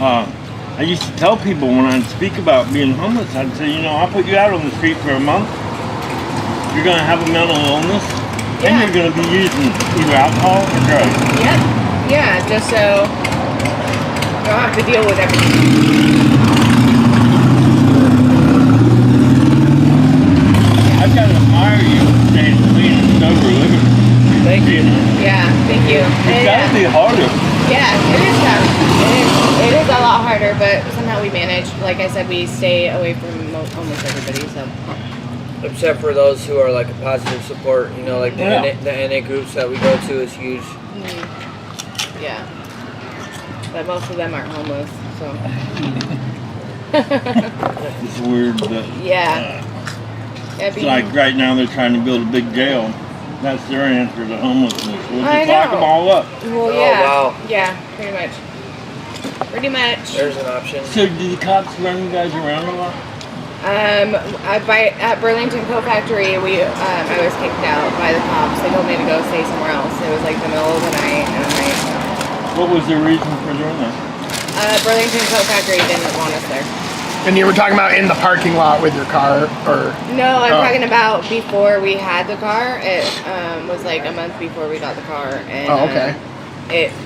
I used to tell people when I'd speak about being homeless, I'd say, I'll put you out on the street for a month. You're going to have a mental illness, and you're going to be using either alcohol or drugs. Yep. Yeah, just so you don't have to deal with everything. I've got to admire you staying clean and sober living. Thank you. Yeah, thank you. It's got to be harder. Yeah, it is tough. It is a lot harder, but somehow we manage. Like I said, we stay away from almost everybody. So, except for those who are like a positive support, like the NA groups that we go to is huge. Mm-hmm. Yeah, but most of them aren't homeless. So it's weird that it's like right now they're trying to build a big jail. That's their answer to homelessness. We'll just lock them all up. Well, wow. Yeah, pretty much. There's an option. So do the cops run you guys around a lot? At Burlington Coat Factory, I was kicked out by the cops. They told me to go stay somewhere else. It was like the middle of the night, and What was the reason for doing that? Burlington Coat Factory didn't want us there. And you were talking about in the parking lot with your car, or? No, I'm talking about before we had the car. It was like a month before we got the car, and okay.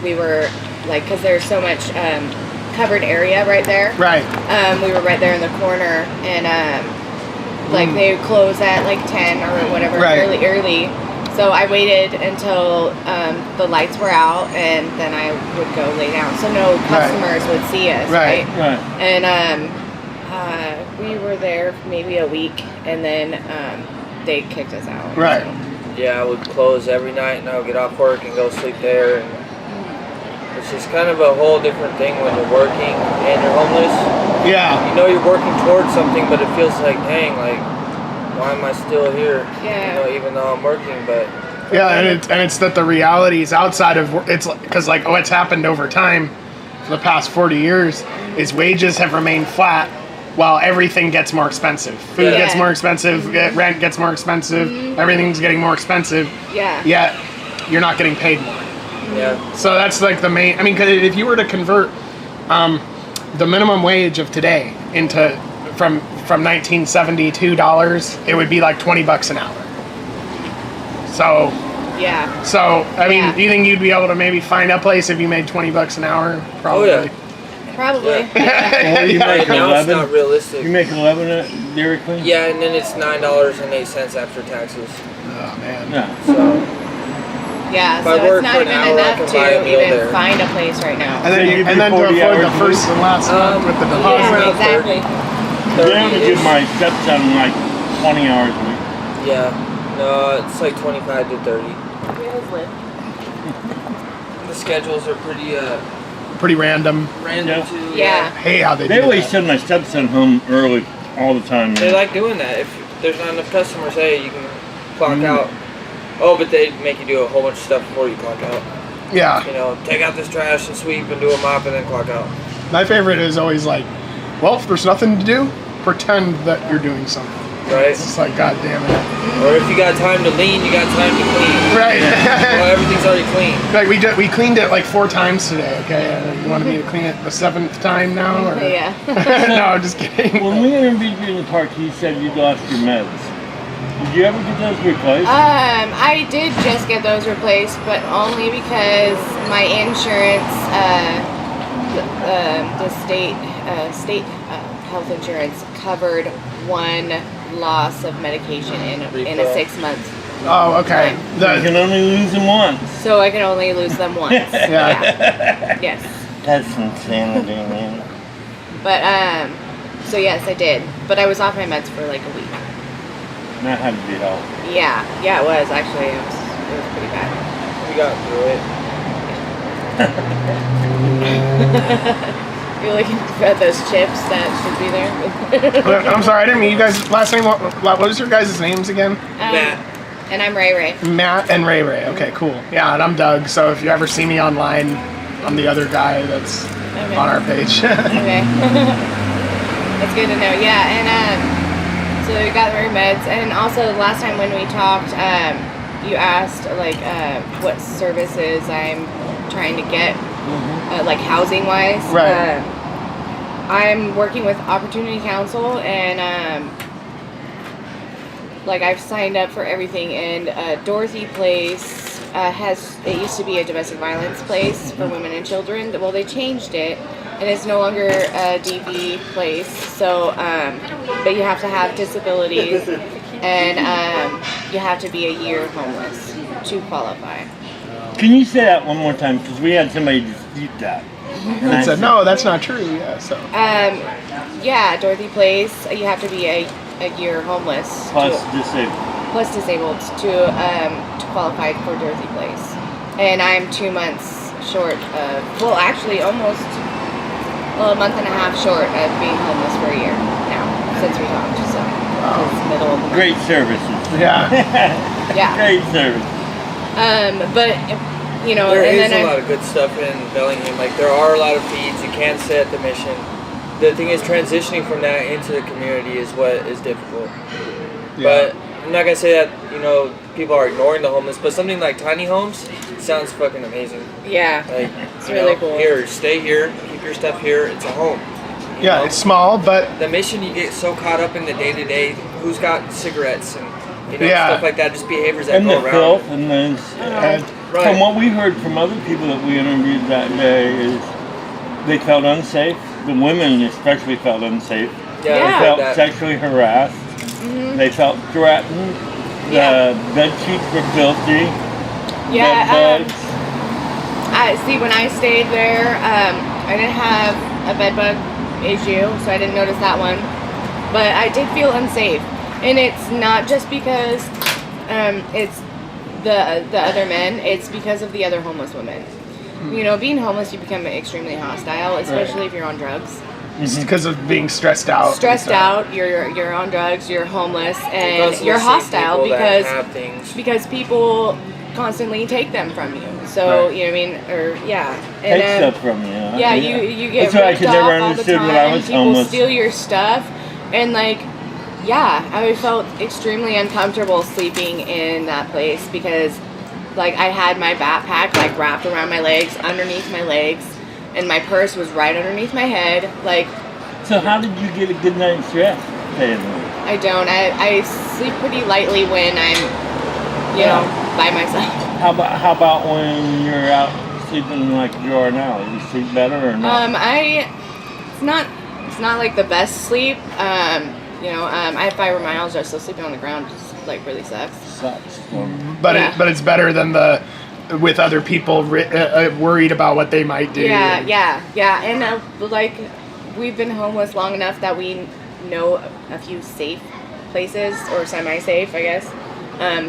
We were like, because there's so much covered area right there. Right. We were right there in the corner, and like they would close at like 10 or whatever, really early. So I waited until the lights were out, and then I would go lay down, so no customers would see us. Right. And we were there maybe a week, and then they kicked us out. Right. So. Yeah, I would close every night, and I would get off work and go sleep there. And it's just kind of a whole different thing when you're working and you're homeless. Yeah. You're working towards something, but it feels like, dang, like, why am I still here? Yeah. Even though I'm working, but. Yeah, and it's that the reality is outside of it's because like what's happened over time for the past 40 years is wages have remained flat while everything gets more expensive. Food gets more expensive, rent gets more expensive, everything's getting more expensive. Yeah. Yet you're not getting paid more. Yeah. So that's like the main. I mean, 'cause if you were to convert the minimum wage of today into from $1972, it would be like $20 an hour. So. Yeah. So I mean, do you think you'd be able to maybe find a place if you made $20 an hour? Probably. Oh, yeah. Probably. Well, you make now 11. It's not realistic. You make 11 at Dairy Queen? Yeah, and then it's $9.08 after taxes. Oh man. Yeah. So. Yeah, If so I work it's not for an even hour, I enough can to buy a meal even there. find a place right now. And then So and then to 40 afford the hours a first week? and last month with the deposit. Yeah, around exactly. I'm to give my stepson like 20 hours a week. Yeah. No, it's like 25 to 30. The schedules are Pretty random. random Yeah. too. Yeah. Hey, how they They do always that. send my stepson home early all the time. They Man. like doing that. If there's not enough customers, hey, you can clock out. Oh, but they make you do a whole bunch of stuff before you clock out. Yeah. Take out this trash and sweep and do a mop and then clock out. My favorite is always like, well, if there's nothing to do, pretend that you're doing something. Right? It's just like, God damn it. Or if you got time to lean, you got time to clean. Right. Well, everything's already clean. Like we cleaned it like 4 times today. Okay, you want me to clean it the 7th time now? Or? Yeah. No, I'm just kidding. When we interviewed you in the park, you said you lost your meds. Did you ever get those replaced? I did just get those replaced, but only because my insurance, the state health insurance covered one loss of medication in a 6 months. Oh, okay. You can only lose them once. So I can only lose them once. Yeah. Yes. That's insanity, man. But so yes, I did. But I was off my meds for like a week. That had to be hell. Yeah, it was actually. It was pretty bad. We got through it. You're looking for those chips that should be there. I'm sorry, I didn't meet you guys. Last name, what was your guys' names again? Matt. And I'm Ray. Matt and Ray. Okay, cool. Yeah, and I'm Doug. So if you ever see me online, I'm the other guy that's on our page. Okay. That's good to know. Yeah, and so we got our meds, and also the last time when we talked, you asked like what services I'm trying to get, like housing wise. Right. I'm working with Opportunity Council, and like I've signed up for everything. And Dorothy Place it used to be a domestic violence place for women and children. Well, they changed it, and it's no longer a DV place. So, but you have to have disabilities, and you have to be a year homeless to qualify. Can you say that one more time? Because we had somebody dispute that. And said, no, that's not true. Yeah, so. Yeah, Dorothy Place, you have to be a year homeless. Plus disabled. Plus disabled to qualify for Dorothy Place. And I'm 2 months short of, well, actually almost a month and a half short of being homeless for a year now, since we talked. So, it's middle of the month. Great services. Yeah. Yeah. Great service. But, you know, there and is then a lot of good stuff in Bellingham. Like, there are a lot of feeds. You can stay at the mission. The thing is, transitioning from that into the community is what is difficult. Yeah. But I'm not gonna say that, you know, people are ignoring the homeless, but something like tiny homes sounds fucking amazing. Yeah, Like, it's you really know, cool. Here, stay here, keep your stuff here. It's a home. You Yeah, know? it's small, but The mission, you get so caught up in the day to day. Who's got cigarettes and Yeah. stuff like that? Just behaviors that And go the around. filth and the Right. from what we heard from other people that we interviewed that day is they felt unsafe. The women especially felt unsafe. Yeah, Yeah. I They heard felt that. sexually harassed. They felt threatened. Yeah. The bed sheets were filthy. Yeah, Bed bugs. I see. When I stayed there, I didn't have a bed bug issue, so I didn't notice that one. But I did feel unsafe, and it's not just because it's the other men. It's because of the other homeless women. You know, being homeless, you become extremely hostile, especially if you're on drugs. it's because of being stressed out. Stressed out, you're on drugs, you're homeless, and Constantly you're seeing hostile people that because have things. people constantly take them from you. So Right. you know what I mean, or yeah, Take and stuff from you. yeah, you get That's what I ripped could off never all the understood time. when I was People homeless. steal your stuff, and like, yeah, I felt extremely uncomfortable sleeping in that place because, like, I had my backpack like wrapped around my legs, underneath my legs, and my purse was right underneath my head. Like, So how did you get a good night's rest? I don't. I sleep pretty lightly when I'm, you know, by myself. How about when you're out sleeping like you are now? Do you sleep better or not? It's not like the best sleep. You know, I have fibromyalgia, so sleeping on the ground just like really sucks. Sucks. But Yeah. but it's better than with other people worried about what they might do. Yeah. And like, we've been homeless long enough that we know a few safe places, or semi-safe, I guess.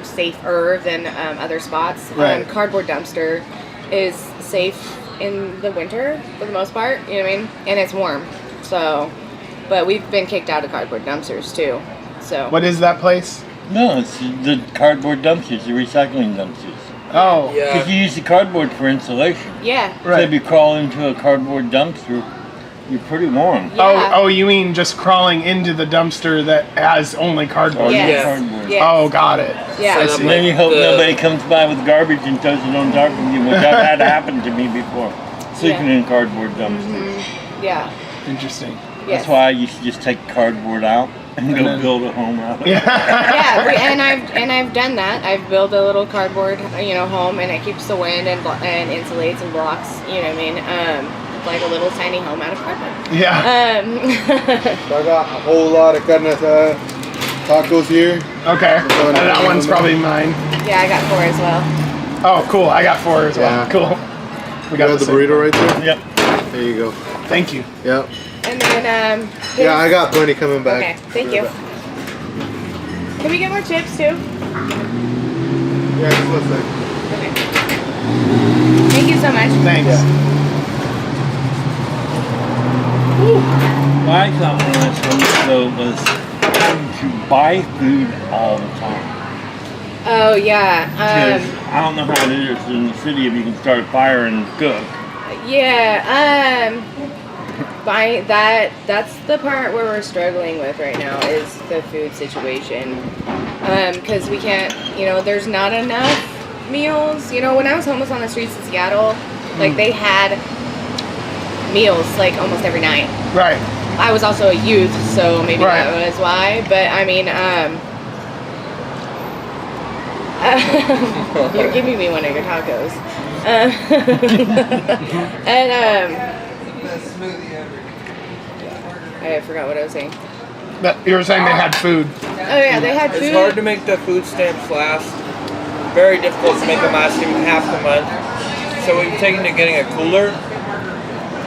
Safer than other spots. Right. Cardboard dumpster is safe in the winter for the most part. You know what I mean? And it's warm. So, but we've been kicked out of cardboard dumpsters too. So. What is that place? No, it's the cardboard dumpsters, the recycling dumpsters. Oh, Yeah. Because you use the cardboard for insulation. Yeah. So right. if you crawl into a cardboard dumpster, you're pretty warm. Yeah. Oh, you mean just crawling into the dumpster that has only cardboard? Yes. Yeah. Cardboard. Yes. Oh, got it. Yeah. I So see. And then you hope The- nobody comes by with garbage and throws it on top of you, which I've had happen to me before. Sleeping Yeah. in cardboard dumpsters. Yeah. Interesting. Yes. That's why I used to just take cardboard out and go then- build a home out of it. Yeah. and I've done that. I've built a little cardboard, home, and it keeps the wind and insulates and blocks. You know what I mean? Like a little tiny home out of cardboard. Yeah. I got a whole lot of carne asada tacos here. Okay. And that one's probably mine. Yeah, I got 4 as well. Oh, cool. I got 4 as well. Yeah. Cool. We You got got the same. burrito right there? Yep. There you go. Thank you. Yep. And then Yeah, I got plenty coming back. Okay, thank you. Can we get more chips too? Yeah, just one sec. Okay. Thank you so much. Thanks. What I thought when I was homeless though was having to buy food all the time. Oh yeah. Because I don't know how it is in the city if you can start a fire and cook. Yeah. That's the part where we're struggling with right now is the food situation. Because we can't, there's not enough meals. When I was homeless on the streets in Seattle, like they had meals like almost every night. Right. I was also a youth, so maybe Right. that was why. But I mean, you're giving me one of your tacos. And I forgot what I was saying. But you were saying they had food. Oh yeah, they had food. It's hard to make the food stamps last. Very difficult to make them last even half the month. So we've taken to getting a cooler,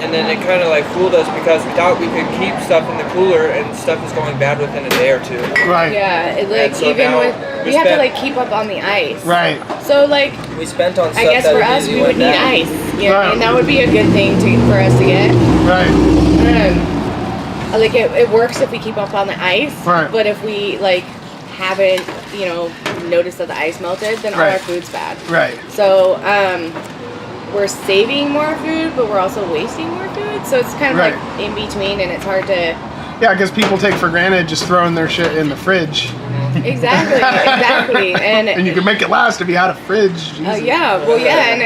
and then it kind of like fooled us because we thought we could keep stuff in the cooler, and stuff is going bad within a day or two. Right. Yeah, it, like And so even now with we we have to spent- like keep up on the ice. Right. So like We spent on stuff I guess that for us easily we would went need bad. ice. You know, Right. and that would be a good thing for us to get. Right. Like it works if we keep up on the ice. Right. But if we like haven't, you know, noticed that the ice melted, then all Right. our food's bad. Right. So we're saving more food, but we're also wasting more food. So it's kind of Right. like in between, and it's hard to. Yeah, because people take for granted just throwing their shit in the fridge. Exactly. And you can make it last if you had a fridge. Jesus. Yeah, well, yeah, and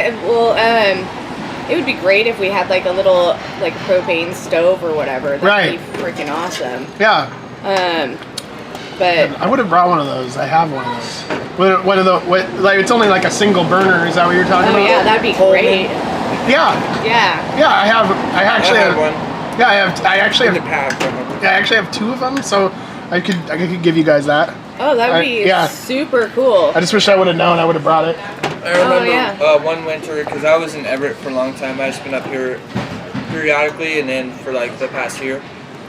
it would be great if we had like a little like propane stove or whatever. That'd be freaking awesome. Yeah. But I would have brought one of those. I have one of those. One of the like it's only like a single burner. Is that what you're talking oh about? yeah, that'd be great. Yeah. Yeah. Yeah, I actually had have one. Yeah, I actually In the have. pack. I actually have 2 of them, so I could give you guys that. Oh, that would be yeah. super cool. I just wish I would have known. I would have brought it. I remember yeah. one winter, because I was in Everett for a long time. I've just been up here periodically, and then for like the past year.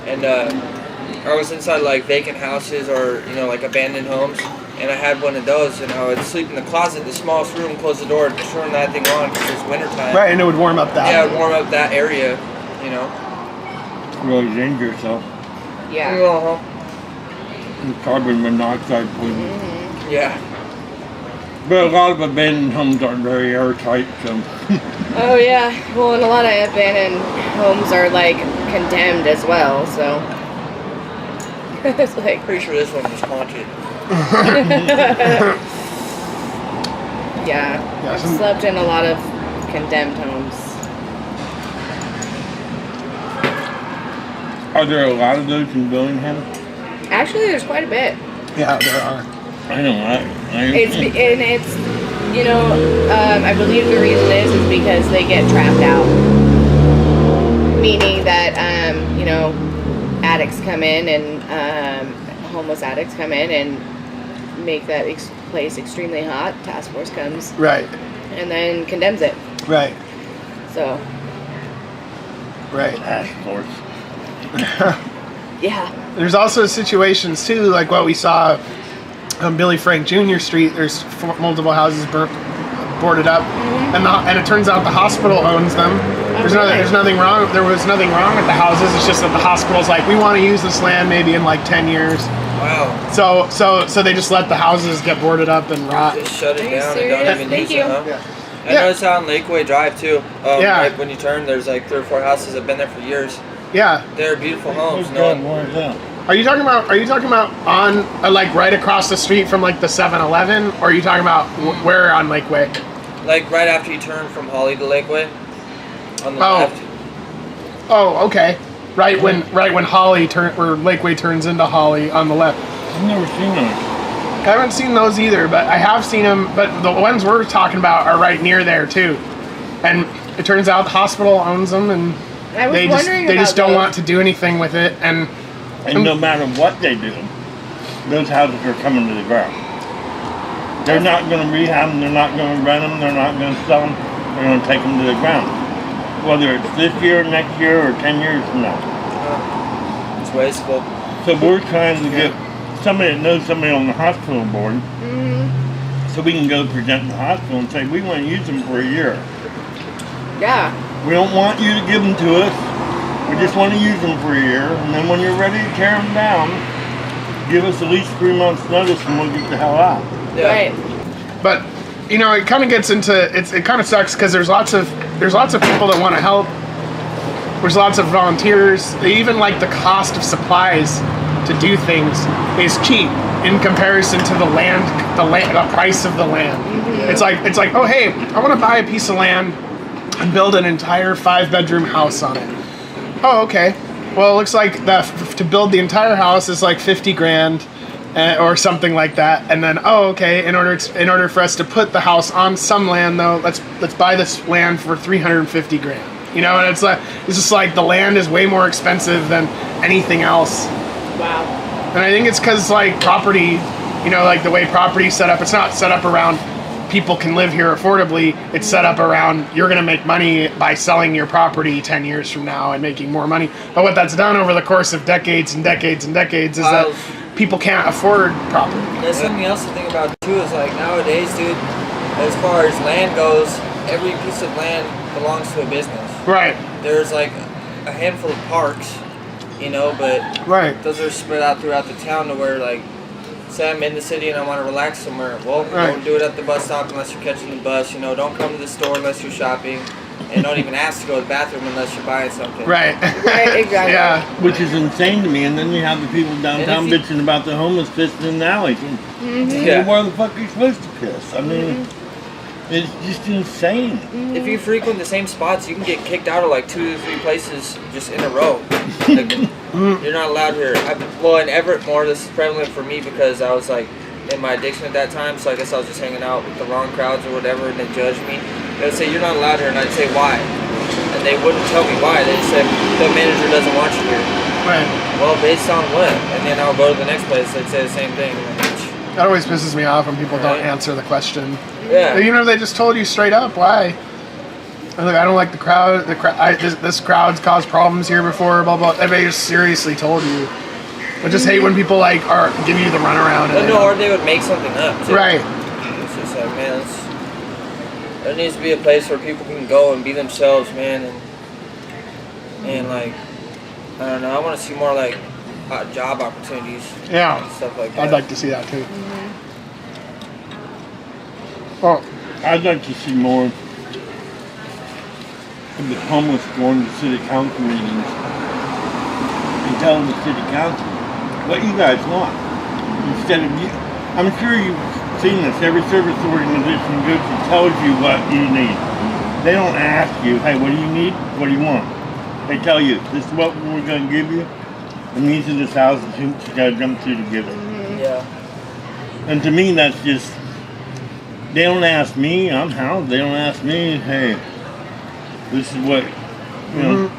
And I was inside like vacant houses or, you know, like abandoned homes. And I had one of those, and I would sleep in the closet, the smallest room, close the door, turn that thing on because it's wintertime. Right, and it would warm up that. Yeah, it would warm up that area, you know. Really danger yourself. Yeah. Uh-huh. Carbon monoxide poisoning. Yeah. But a lot of abandoned homes aren't very airtight, so. Oh yeah. Well, and a lot of abandoned homes are like condemned as well, so it's like Pretty sure this one was haunted. yeah. I've slept in a lot of condemned homes. Are there a lot of those in Bellingham? Actually, there's quite a bit. Yeah, there are. I know. It's you know, I believe the reason is because they get trapped out, meaning that you know, addicts come in and homeless addicts come in and make that place extremely hot. Task force comes Right. and then condemns it. Right. So Right. Task force. yeah. There's also situations too, like what we saw on Billy Frank Jr. Street. There's multiple houses boarded up, and it turns out the hospital owns them. There's nothing wrong. There was nothing wrong with the houses. It's just that the hospital's like, we want to use this land maybe in like 10 years. Wow. So they just let the houses get boarded up and rot. Just shut Are it you down serious? and don't even Thank use you. it, huh? Yeah. I noticed that on Lakeway Drive too. Yeah. Like when you turn, there's like 3 or 4 houses that have been there for years. Yeah. They're beautiful homes. Oh, No God, one, where's that? Are you talking about on like right across the street from like the 7-Eleven, or are you talking about where on Lakeway? like right after you turn from Holly to Lakeway, on the Oh. left. Oh, okay. Right when Holly where Lakeway turns into Holly on the left. I've never seen those. I haven't seen those either, but I have seen them. But the ones we're talking about are right near there too. And it turns out the hospital owns them, and I was they just wondering they just about don't those. want to do anything with it. And And no matter what they do, those houses are coming to the ground. They're not going to rehab them, they're not going to rent them, they're not going to sell them, they're going to take them to the ground. Whether it's this year, next year, or 10 years from now. It's wasteful. So we're trying to get somebody that knows somebody on the hospital board, so we can go present to the hospital and say, we want to use them for a year. Yeah. We don't want you to give them to us. We just want to use them for a year, and then when you're ready to tear them down, give us at least 3 months notice and we'll get the hell out. Yeah. Right. but you know, it kind of gets into it kind of sucks because there's lots of people that want to help. There's lots of volunteers. They even like the cost of supplies to do things is cheap in comparison to the price of the land. It's like, oh hey, I want to buy a piece of land. and build an entire 5-bedroom house on it. Oh, okay. Well, it looks like to build the entire house is like 50 grand or something like that. And then, oh, okay, in order for us to put the house on some land though, let's buy this land for 350 grand. You know, and it's just like the land is way more expensive than anything else. Wow. And I think it's because like property, you know, like the way property's set up, it's not set up around people can live here affordably. It's set up around you're going to make money by selling your property 10 years from now and making more money. But what that's done over the course of decades and decades and decades is that people can't afford property. There's something else to think about too. Is like nowadays, dude, as far as land goes, every piece of land belongs to a business. Right. There's like a handful of parks, you know, but right. Those are spread out throughout the town to where like, say I'm in the city and I want to relax somewhere. Well, right. Don't do it at the bus stop unless you're catching the bus. You know, don't come to the store unless you're shopping, and don't even ask to go to the bathroom unless you're buying something. Right. Right. Exactly. Yeah. Which is insane to me. And then you have the people downtown bitching about the homeless pissing in the alleys. Yeah. Where the fuck are you supposed to piss? I mean, it's just insane. If you frequent the same spots, you can get kicked out of like 2 to 3 places just in a row. Like, you're not allowed here. Well, in Everett more, this is prevalent for me because I was like in my addiction at that time, so I guess I was just hanging out with the wrong crowds or whatever, and they judged me. They would say, you're not allowed here, and I'd say, why? And they wouldn't tell me why. They said, the manager doesn't want you here. Right. Well, based on what? And then I'll go to the next place, they'd say the same thing. That always pisses me off when people don't answer the question. Yeah. You know, they just told you straight up. Why? I'm like, I don't like the crowd. This crowd's caused problems here before. Blah blah. Everybody just seriously told you. I just hate when people like give you the runaround. But no, or they would make something up. Too. Right. It's just like, man, there needs to be a place where people can go and be themselves, man, and like, I don't know. I want to see more like job opportunities. Yeah. And stuff like that. I'd like to see that too. Well, I'd like to see more of the homeless going to city council meetings and telling the city council what you guys want. Instead of you, I'm sure you've seen this. Every service organization goes and tells you what you need. They don't ask you, hey, what do you need? What do you want? They tell you, this is what we're going to give you, and these are the 1,000 hoops you got to jump through to get it. Yeah. And to me, that's just, they don't ask me, I'm housed, they don't ask me, hey, this is what, you know.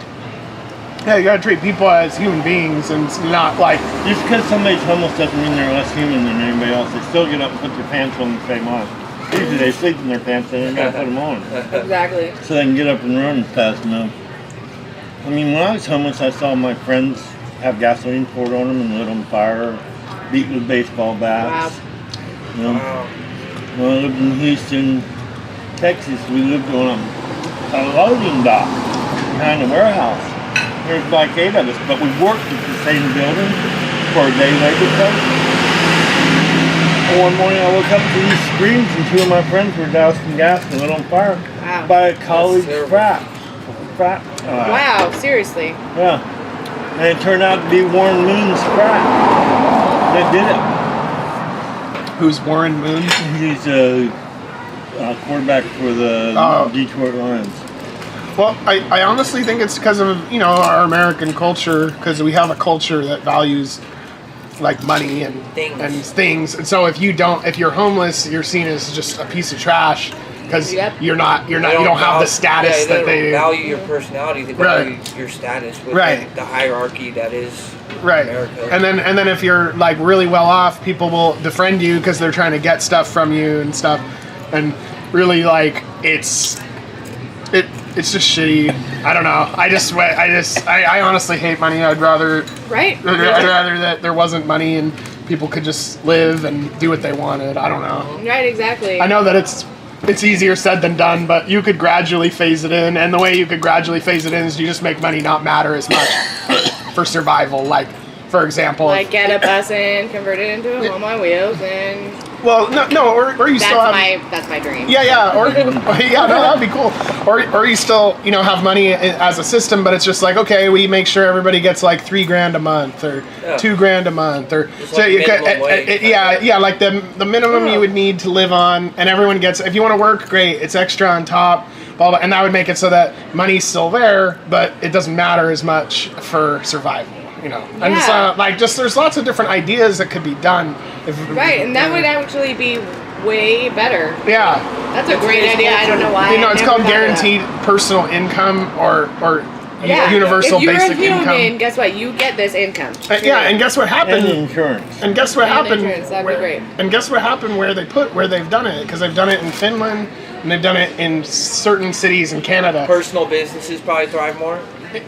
Yeah, you gotta treat people as human beings and not like... Just because somebody's homeless doesn't mean they're less human than anybody else. They still get up and put their pants on the same on. Usually they sleep in their pants and they gotta put them on. Exactly. So they can get up and run fast enough. I mean, when I was homeless, I saw my friends have gasoline poured on them and lit on fire, beat with baseball bats. Wow. You know? When I lived in Houston, Texas, we lived on a loading dock behind a warehouse. There's like 8 of us, but we worked at the same building for a day labor place. One morning I woke up to these screams and 2 of my friends were doused in gas and lit on fire by a college frat. Wow, seriously. Yeah. And it turned out to be Warren Moon's frat that did it. Who's Warren Moon? He's a quarterback for the Detroit Lions. Well, I honestly think it's because of, you know, our American culture, because we have a culture that values like money and things. And so if you're homeless, you're seen as just a piece of trash because you don't have the status that they value your personality. They value your status within the hierarchy that is America. And then if you're like really well off, people will defriend you because they're trying to get stuff from you and stuff. And really, like, it's just shitty. I don't know. I honestly hate money. I'd rather I'd rather that there wasn't money and people could just live and do what they wanted. I don't know. Right, exactly. I know that it's easier said than done, but you could gradually phase it in, and the way you could gradually phase it in is you just make money not matter as much for survival. Like, for example, like get a bus and convert it into a home on wheels and. Well, no, or you still have. That's my dream. Yeah, or that'd be cool. Or you still, you know, have money as a system, but it's just like, okay, we make sure everybody gets like $3,000 a month or $2,000 a month or so like you like the minimum you would need to live on, and everyone gets. If you want to work, great, it's extra on top. blah, blah, and that would make it so that money's still there, but it doesn't matter as much for survival. You know, and it's, there's lots of different ideas that could be done. Right, and that would actually be way better. Yeah, that's a great idea. I don't know why. You know, it's called guaranteed personal income or universal basic if you're a human, income. Guess what? You get this income. Yeah, and guess what happened? And insurance. And guess what happened? Insurance, that'd be great. And guess what happened where they've done it? Because they've done it in Finland and they've done it in certain cities in Canada. Personal businesses probably thrive more.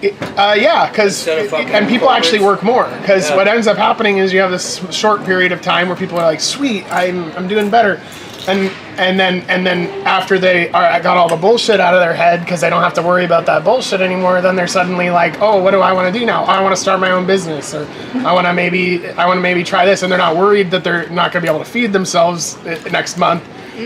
Yeah, because and people actually work more. Because what ends up happening is you have this short period of time where people are like, "Sweet, I'm doing better," and then after they got all the bullshit out of their head because they don't have to worry about that bullshit anymore, then they're suddenly like, "Oh, what do I want to do now? I want to start my own business, or I want to maybe try this," and they're not worried that they're not going to be able to feed themselves next month.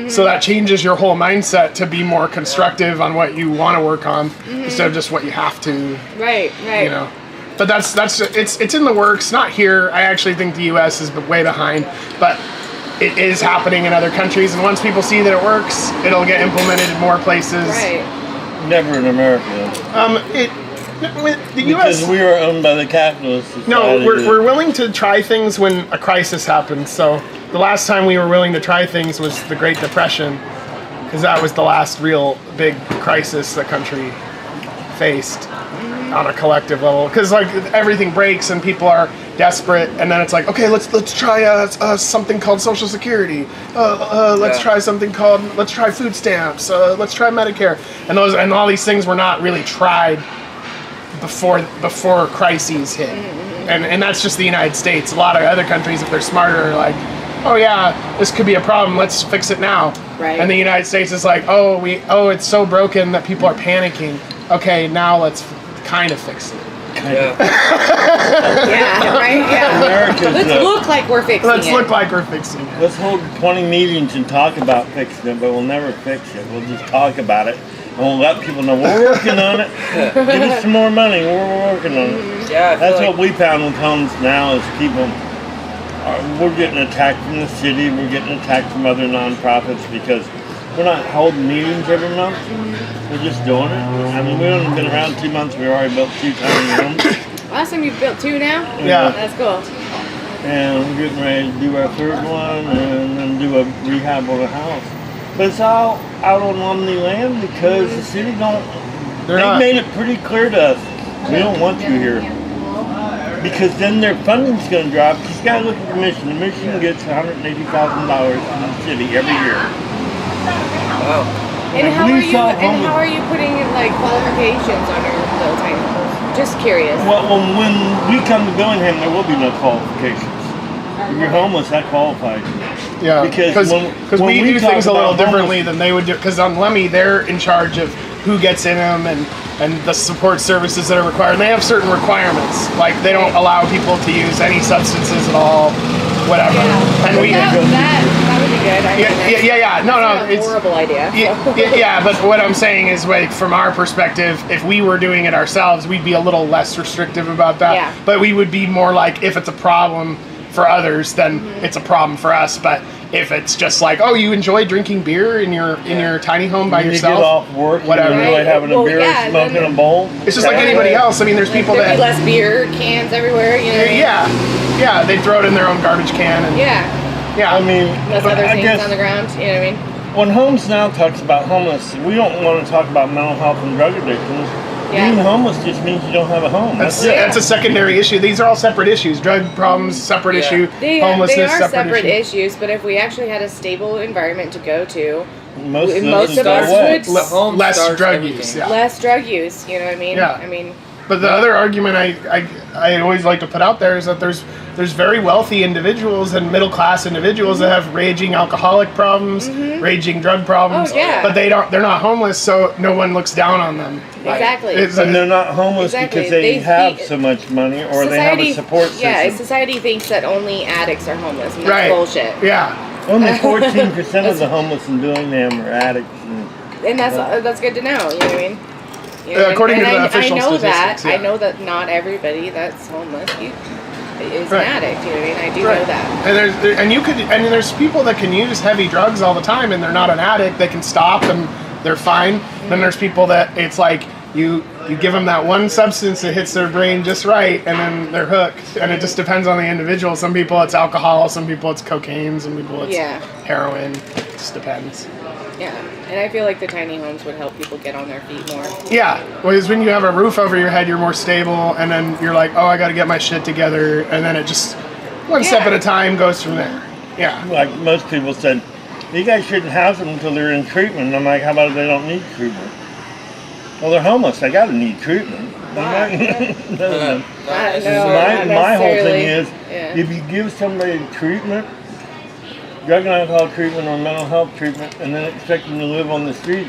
So that changes your whole mindset to be more constructive on what you want to work on instead of just what you have to. Right. You know, but it's in the works. Not here. I actually think the U.S. is way behind, but it is happening in other countries. And once people see that it works, it'll get implemented in more places. Right. Never in America. The U.S. Because we are owned by the capitalist society. No, we're willing to try things when a crisis happens. So the last time we were willing to try things was the Great Depression, because that was the last real big crisis the country faced on a collective level. Because like everything breaks and people are desperate, and then it's like, okay, let's try something called Social Security. Let's try food stamps. Let's try Medicare, and all these things were not really tried before crises hit, and that's just the United States. A lot of other countries, if they're smarter, are like, oh yeah, this could be a problem, let's fix it now. Right. And the United States is like, it's so broken that people are panicking. Okay, now let's kind of fix it. Yeah. Yeah, right? Yeah. Let's look like we're fixing it. Let's hold 20 meetings and talk about fixing it, but we'll never fix it. We'll just talk about it. And we'll let people know we're working on it. Give us some more money. We're working on it. Yeah, that's what we found with HomesNOW is people. We're getting attacked from the city. We're getting attacked from other nonprofits because we're not holding meetings every month. We're just doing it. I mean, we've only been around 2 months. We already built 2 tiny rooms. Last time you've built 2 now? Yeah. That's cool. And we're getting ready to do our 3rd one and then do a rehab on a house. But it's all out on Omni land because the city they made it pretty clear to us. We don't want you here. Because then their funding's going to drop. You got to look at the mission. The mission gets $180,000 from the city every year. Wow. And how are you putting like qualifications on your little tiny homes? Just curious. Well, when we come to Bellingham, there will be no qualifications. If you're homeless, that qualifies you. Yeah, because we do things a little differently than they would do. Because on Lemmy, they're in charge of who gets in them and the support services that are required. And they have certain requirements, like they don't allow people to use any substances at all, whatever. Yeah. And that would be good. It's a horrible idea. Yeah, but what I'm saying is, like, from our perspective, if we were doing it ourselves, we'd be a little less restrictive about that. Yeah. But we would be more like, if it's a problem for others, then it's a problem for us. But if it's just like, oh, you enjoy drinking beer in your tiny home by yourself, you get off work, whatever, you're really having a beer, smoking a bowl. It's just like anybody else. I mean, there's people There'd be less beer cans everywhere. You know. Yeah, they throw it in their own garbage can. And, yeah. I mean, less other things on the ground. You know what I mean? When HomesNOW talks about homeless, we don't want to talk about mental health and drug addictions. Yeah. Being homeless just means you don't have a home. That's a secondary issue. These are all separate issues. Drug problems, separate issue. Homelessness, they are separate issue. issues, but if we actually had a stable environment to go to, most of us would less drug use. Yeah. Less drug use. You know what I mean? Yeah. I mean. But the other argument I always like to put out there is that there's very wealthy individuals and middle class individuals that have raging alcoholic problems, raging drug problems. Oh, yeah. But they're not homeless, so no one looks down on them. Exactly. And they're not homeless because they have so much money or they have a support system. Yeah, society thinks that only addicts are homeless, and that's bullshit. Yeah. Only 14% of the homeless in Bellingham are addicts. And that's good to know. You know what I mean? You know, according to the official statistics. I know that not everybody that's homeless is an addict. You know what I mean? I do know that. And there's people that can use heavy drugs all the time, and they're not an addict. They can stop they're fine. Then there's people that it's like you give them that one substance that hits their brain just right, and then they're hooked. And it just depends on the individual. Some people it's alcohol, some people it's cocaine, some people it's heroin. It just depends. Yeah, and I feel like the tiny homes would help people get on their feet more. Yeah, whereas when you have a roof over your head, you're more stable, and then you're like, oh, I got to get my shit together, and then it just one step at a time goes from there. Yeah. Like most people said, you guys shouldn't house them until they're in treatment. And I'm like, how about if they don't need treatment? Well, they're homeless. They got to need treatment. Wow. My whole thing is, if you give somebody treatment, drug and alcohol treatment or mental health treatment, and then expect them to live on the street,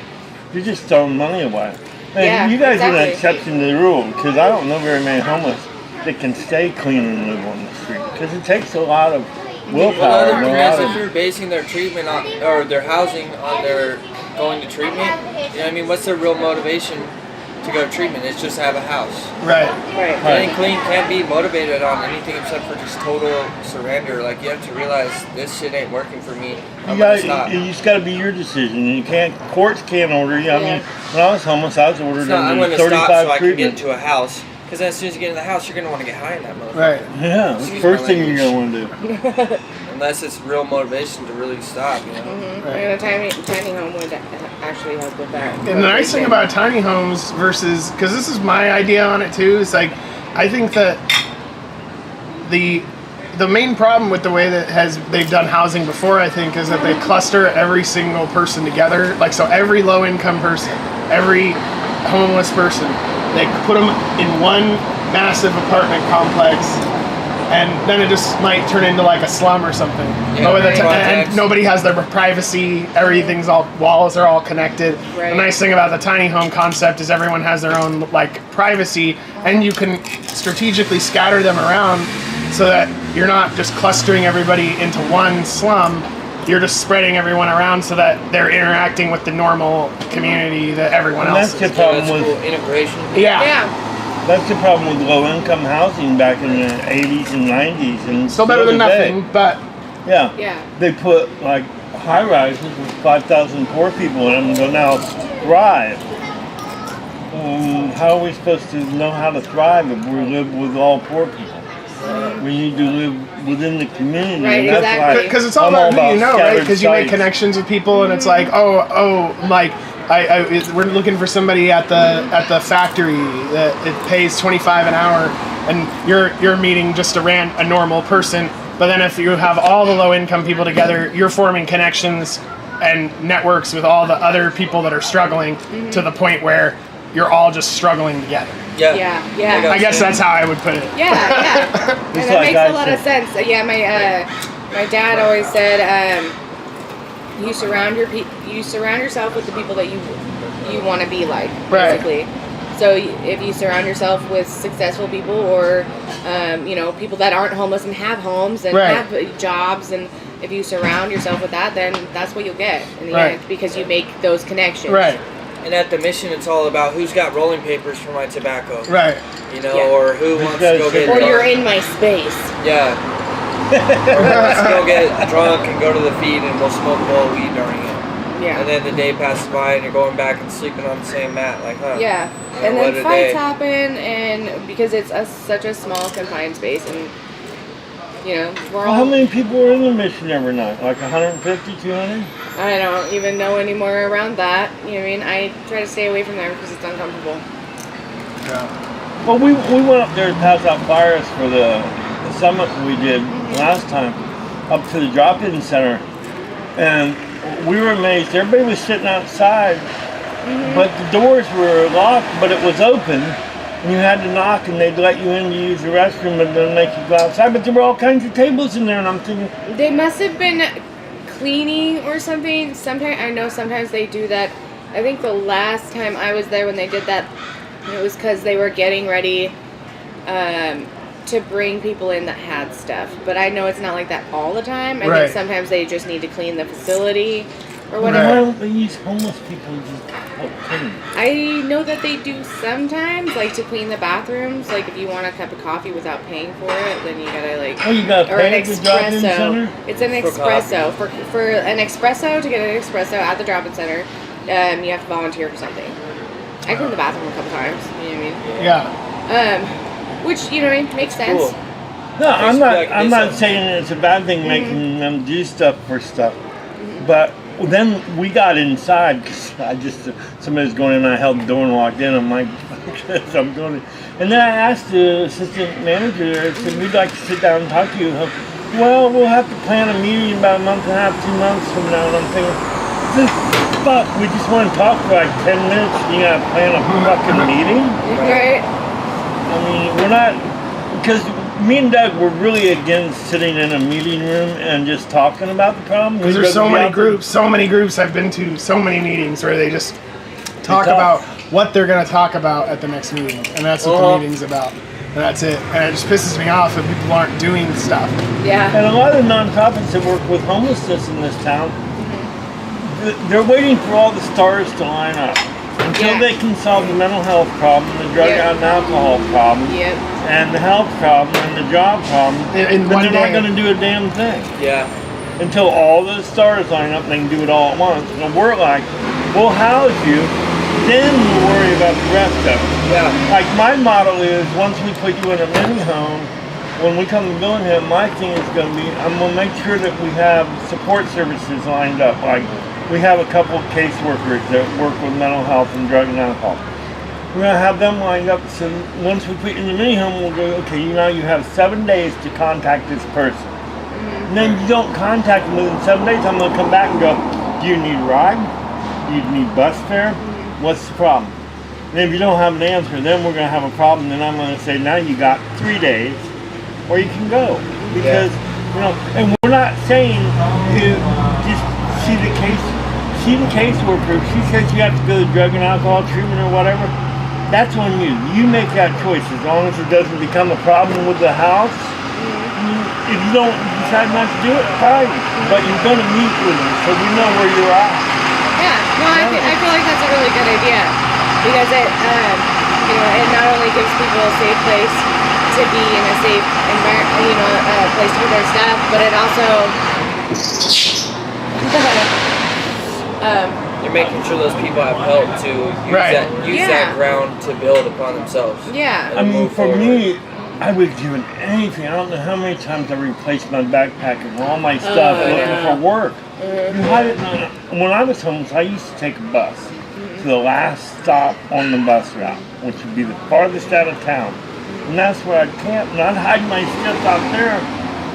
you're just throwing money away. And you guys are an exception to the rule, because I don't know very many homeless that can stay clean and live on the street, because it takes a lot of willpower. Well, the other thing is, if you're basing their treatment on, or their housing on their going to treatment, you know what I mean? What's their real motivation to go to treatment? It's just to have a house. Right. Getting clean can't be motivated on anything except for just total surrender. Like, you have to realize this shit ain't working for me. I'm gonna stop. You just got to be your decision. You can't. Courts can't order you. I mean, when I was homeless, I was ordered I'm into going to 35 stop so I can get treatments. into a house. Because as soon as you get in the house, you're going to want to get high in that motherfucker. Right. Yeah. Excuse First my thing you're language. going to want to do. Unless it's real motivation to really stop, you know. And a tiny home would actually help with that. And the nice thing about tiny homes versus, because this is my idea on it too, is like, I think that the main problem with the way that they've done housing before, I think, is that they cluster every single person together. Like, so every low income person, every homeless person, they put them in one massive apartment complex, and then it just might turn into like a slum or something. And nobody has their privacy. Everything's walls are all connected. Right. The nice thing about the tiny home concept is everyone has their own like privacy, and you can strategically scatter them around so that you're not just clustering everybody into one slum. You're just spreading everyone around so that they're interacting with the normal community that everyone else is. That's the problem with integration. Yeah. That's the problem with low-income housing back in the 80s and 90s, and Still better than nothing, but yeah, they put like high-rises with 5,000 poor people in them to now thrive. How are we supposed to know how to thrive if we live with all poor people? We need to live within the community. Right, and that's because it's all about who you know, right? Because you make connections with people, and it's like, like we're looking for somebody at the factory that it pays $25 an hour, and you're meeting just a normal person. But then if you have all the low income people together, you're forming connections and networks with all the other people that are struggling to the point where you're all just struggling together. Yeah. I guess that's how I would put it. Yeah. And that makes a lot of sense. Yeah, my dad always said, you surround yourself with the people that you want to be like, basically. Right. So if you surround yourself with successful people, or people that aren't homeless and have homes and have jobs, and if you surround yourself with that, then that's what you'll get in the end, because you make those connections. Right. And at the mission, it's all about who's got rolling papers for my tobacco. Right. Or who wants to go get... Or you're in my space. Yeah. Or who wants to go get drunk and go to the feed, and we'll smoke more weed during it. Yeah. And then the day passes by and you're going back and sleeping on the same mat. Like, huh. Yeah. And then fights happen, and because it's such a small, confined space, and we're all... How many people are in the mission every night? Like 150, 200? I don't even know anymore around that. You know what I mean? I try to stay away from there because it's uncomfortable. Yeah. Well, we went up there to pass out flyers for the summit we did last time, up to the drop-in center, and we were amazed. Everybody was sitting outside, but the doors were locked, but it was open. And you had to knock, and they'd let you in to use the restroom, and then make you go outside. But there were all kinds of tables in there, and I'm thinking... They must have been cleaning or something. Sometimes they do that. I think the last time I was there when they did that, it was because they were getting ready to bring people in that had stuff. But I know it's not like that all the time. I think sometimes they just need to clean the facility or whatever. Why don't they use homeless people to help clean? I know that they do sometimes, like to clean the bathrooms. Like if you want a cup of coffee without paying for it, then you gotta you gotta or pay an at the drop-in center? It's an espresso. For an espresso, to get an espresso at the drop-in center, you have to volunteer for something. I cleaned the bathroom a couple times. You know what I mean? Yeah. Which, you know what I mean, makes sense. Cool. No, I'm Basically, not. like I'm this not one. saying it's a bad thing making them do stuff for stuff, but then we got inside because somebody was going in. And I held the door and walked in. I'm like, I'm going. And then I asked the assistant manager there. I said, "We'd like to sit down and talk to you." Well, we'll have to plan a meeting about a month and a half, 2 months from now. And I'm thinking, fuck, we just want to talk for like 10 minutes. You gotta plan a fucking meeting. Right? I mean, we're not, because me and Doug were really against sitting in a meeting room and just talking about the problem. Because there's so many groups I've been to, so many meetings where they just talk about what they're going to talk about at the next meeting. And that's what the meeting's about. And that's it. And it just pisses me off that people aren't doing stuff. Yeah. And a lot of the nonprofits that work with homelessness in this town, they're waiting for all the stars to line up. Until they can solve the mental health problem, the drug and alcohol problem, and the health problem, and the job problem, then they're not going to do a damn thing. Yeah. Until all the stars line up and they can do it all at once. And we're like, we'll house you, then we'll worry about the rest of it. Yeah. Like my model is, once we put you in a mini home, when we come to Bellingham, my thing is going to be, I'm going to make sure that we have support services lined up. Like, we have a couple of caseworkers that work with mental health and drug and alcohol. We're going to have them lined up, so once we put you in the mini home, we'll go, okay, you have 7 days to contact this person. And then you don't contact them within 7 days, I'm going to come back and go, do you need a ride? Do you need bus fare? What's the problem? And if you don't have an answer, then we're going to have a problem, then I'm going to say, now you got 3 days, or you can go. Because, and we're not saying to just see the caseworker. If she says you have to go to drug and alcohol treatment or whatever, that's on you. You make that choice as long as it doesn't become a problem with the house. If you don't decide not to do it, fine. But you're going to meet with them, so we know where you're at. Yeah, no, I feel like that's a really good idea because it, it not only gives people a safe place to be in a safe environment, a place to put their stuff, but it also You're making sure those people have help to use that ground to build upon themselves. Yeah. I mean, for me, I would do anything. I don't know how many times I replaced my backpack and all my stuff looking for work. You had it, when I was homeless, I used to take a bus to the last stop on the bus route, which would be the farthest out of town. And that's where I'd camp, and I'd hide my stuff out there.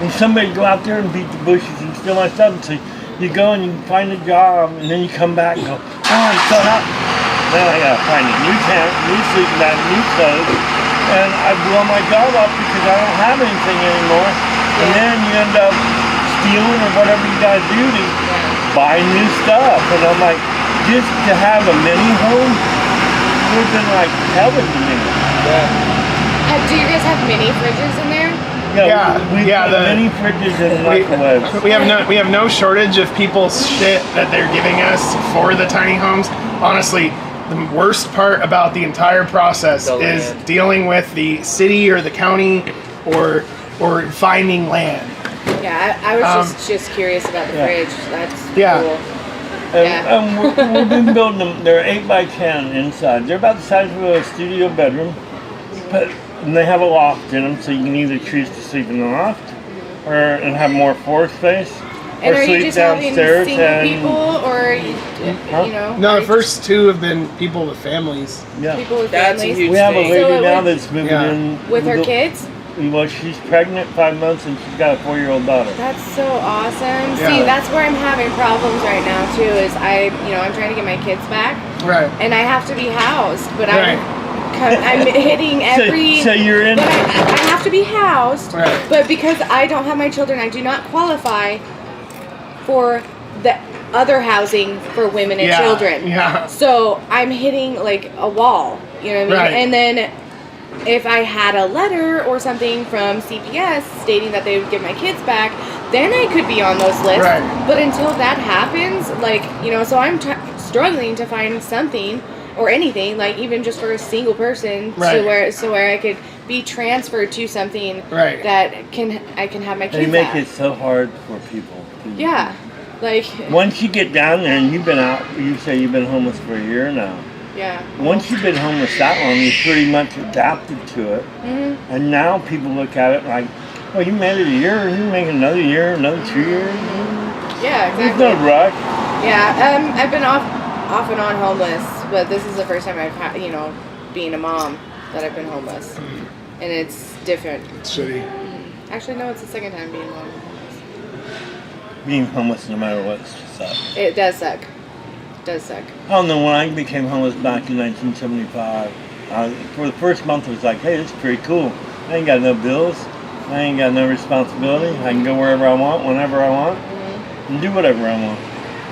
And somebody'd go out there and beat the bushes and steal my stuff. And so you go and you find a job, and then you come back and go, oh, I'm cut up. Now I gotta find a new tent, new sleeping bag, new clothes. And I blow my job up because I don't have anything anymore. And then you end up stealing or whatever you gotta do to buy new stuff. And I'm like, just to have a mini home would have been like heaven to me. Yeah. Do you guys have mini fridges in there? The mini fridges and microwaves. We have no shortage of people's shit that they're giving us for the tiny homes. Honestly, the worst part about the entire process is dealing with the city or the county or finding land. Yeah, I was just curious about the fridge. That's cool. And we've been building them. They're 8 by 10 inside. They're about the size of a studio bedroom, and they have a loft in them, so you can either choose to sleep in the loft and have more floor space, and or are sleep you just downstairs. Having single people, or No, the first two have been people with families. Yeah, people with That's families. a huge we have a thing. lady now that's moving in with her kids. Well, she's pregnant 5 months and she's got a 4-year-old daughter. That's so awesome. Yeah. See, that's where I'm having problems right now too. Is I'm trying to get my kids back, Right. and I have to be housed, but I'm hitting every. So you're in. But I have to be housed, Right. but because I don't have my children, I do not qualify for the other housing for women and children. Yeah. So I'm hitting like a wall. You know what I mean? Right. And then if I had a letter or something from CPS stating that they would give my kids back, then I could be on those lists. Right. But until that happens, so I'm struggling to find something or anything, like even just for a single person, Right. so where I could be transferred to something Right. that I can have my kids They make at. it so hard for people. Yeah. Like, Once you get down there and you've been out, you say you've been homeless for a year now. yeah. Once you've been homeless that long, you're pretty much adapted to it. Mm-hmm. And now people look at it like, oh, you made it a year, you make another year, another 2 years. Yeah, There's exactly. no rush. Yeah, I've been off and on homeless, but this is the first time I've had, being a mom, that I've been homeless. And it's different. It's shitty. Actually, no, it's the second time being homeless. Being homeless no matter what sucks. It does suck. It does suck. I don't know, when I became homeless back in 1975, for the first month I was like, hey, this is pretty cool. I ain't got no bills. I ain't got no responsibility. I can go wherever I want, whenever I want, and do whatever I want.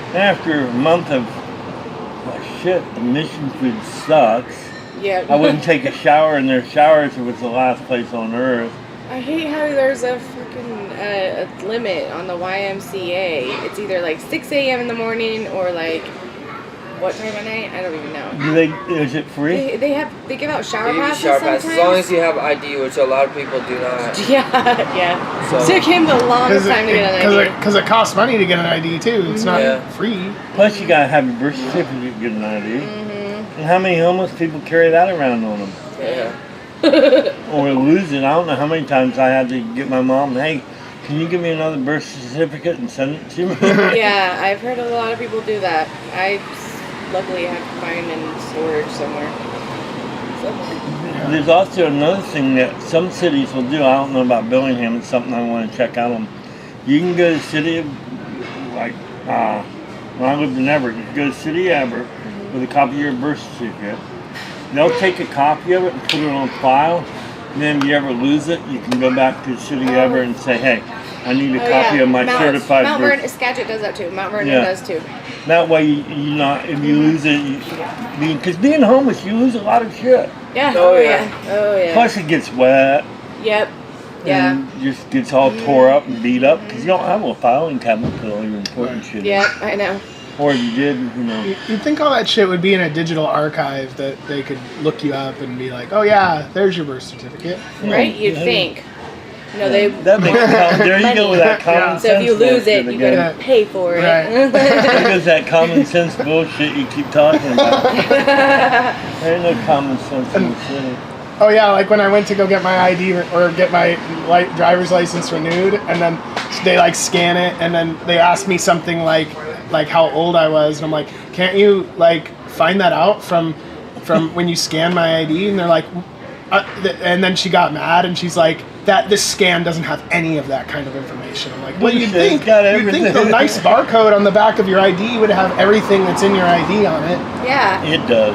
And after a month of, oh shit, the mission food sucks. Yeah. I wouldn't take a shower in their showers if it was the last place on earth. I hate how there's a freaking a limit on the YMCA. It's either like 6 a.m. in the morning or like what time of night? I don't even know. Is it free? They give out shower They give you passes shower sometimes. passes as long as you have ID, which a lot of people do not. Yeah. So- Took him the longest time to get an ID. Because it costs money to get an ID too. It's not Yeah. free. Plus you gotta have your birth certificate to get an ID. And how many homeless people carry that around on them? Yeah. Or lose it. I don't know how many times I had to get my mom, hey, can you give me another birth certificate and send it to me? Yeah, I've heard a lot of people do that. I luckily have mine in storage somewhere. There's also another thing that some cities will do. I don't know about Bellingham. It's something I want to check out on. You can go to the city of, like, when I lived in Everett, you can go to the city of Everett with a copy of your birth certificate. They'll take a copy of it and put it on file. And then if you ever lose it, you can go back to the city of Everett and say, hey, I need a copy of my certified Mount birth. Vernon, Skagit does that too. Mount Vernon Yeah. does too. That way, you not if you lose it, because being homeless, you lose a lot of shit. Yeah. Oh, Oh yeah. yeah. Oh yeah. Plus, it gets wet. Yep. Yeah. And just gets all tore up and beat up because you don't have a filing cabinet for all your important shit. Yep. I know. Or if you did, You'd think all that shit would be in a digital archive that they could look you up and be like, oh yeah, there's your birth certificate. Right? You'd yeah. think. No, they. That makes there you go with that common Yeah. sense. So if you lose it, bullshit you again. gotta pay for it. Right. There goes that common sense bullshit you keep talking about. There ain't no common sense in the city. Oh yeah, like when I went to go get my ID or get my driver's license renewed, and then they like scan it, and then they ask me something like how old I was, and I'm like, can't you like find that out from when you scan my ID? And they're like, and then she got mad, and she's like, that this scan doesn't have any of that kind of information. I'm like, well, you'd think the nice barcode on the back of your ID would have everything that's in your ID on it. Yeah. It does.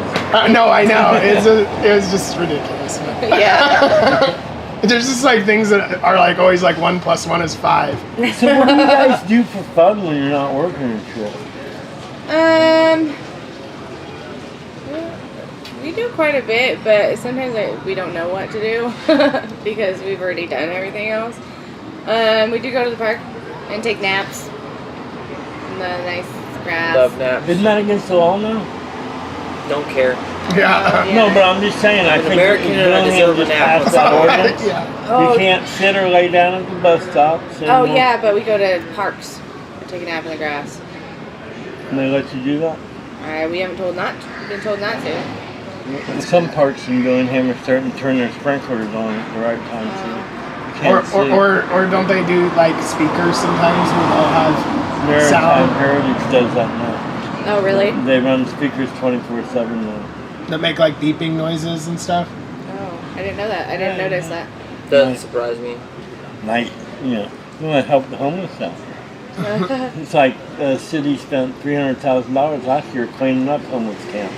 No, I know. It was just ridiculous. Yeah. There's just like things that are like always like 1 + 1 is 5. So what do you guys do for fun when you're not working and shit? We do quite a bit, but sometimes we don't know what to do because we've already done everything else. We do go to the park and take naps in the nice grass. Love naps. Isn't that against the law now? Don't care. Yeah. Yeah. No, but I'm just saying, I An think American and I Bellingham deserve a just nap. passed that ordinance. Yeah. You can't sit or lay down at the bus stops. Oh anymore. yeah, but we go to parks and take a nap in the grass. And they let you do that? We haven't been told not to. Some parks in Bellingham are starting to turn their sprinklers on at the right time, so you can't see. Or don't they do like speakers sometimes where they'll have Maritime sound Heritage does that now. Oh really? They run speakers 24/7 now. that make like beeping noises and stuff? Oh, I didn't know that. I didn't notice that. Doesn't surprise me. Night, you want to help the homeless out. It's like the city spent $300,000 last year cleaning up homeless camps.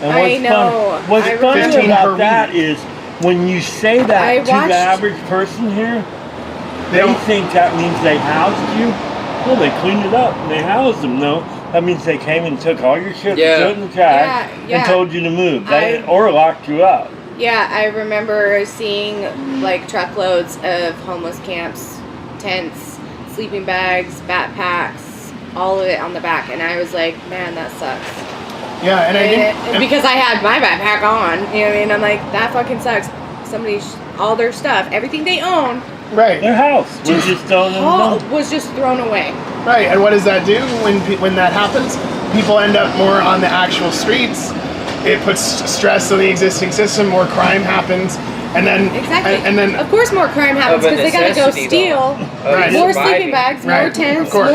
And I know. What's I funny remember. about per that is when you say that I to watched- the average person here, they think that means they housed you. Well, they cleaned it up and they housed them. No, that means they came and took all your shit, Yeah. threw it in the trash, Yeah. and told you to move. I- Or locked you up. Yeah, I remember seeing like truckloads of homeless camps, tents, sleeping bags, backpacks, all of it on the back, and I was like, man, that sucks. Yeah, and I think Because I had my backpack on, you know what I mean? I'm like, that fucking sucks. Somebody, all their stuff, everything they own, right. Their house was just thrown in the dump. was just thrown away. Right, and what does that do when that happens? People end up more on the actual streets. It puts stress on the existing system. More crime happens, and then and then of course more crime happens because they gotta go steal more sleeping bags, more tents, more.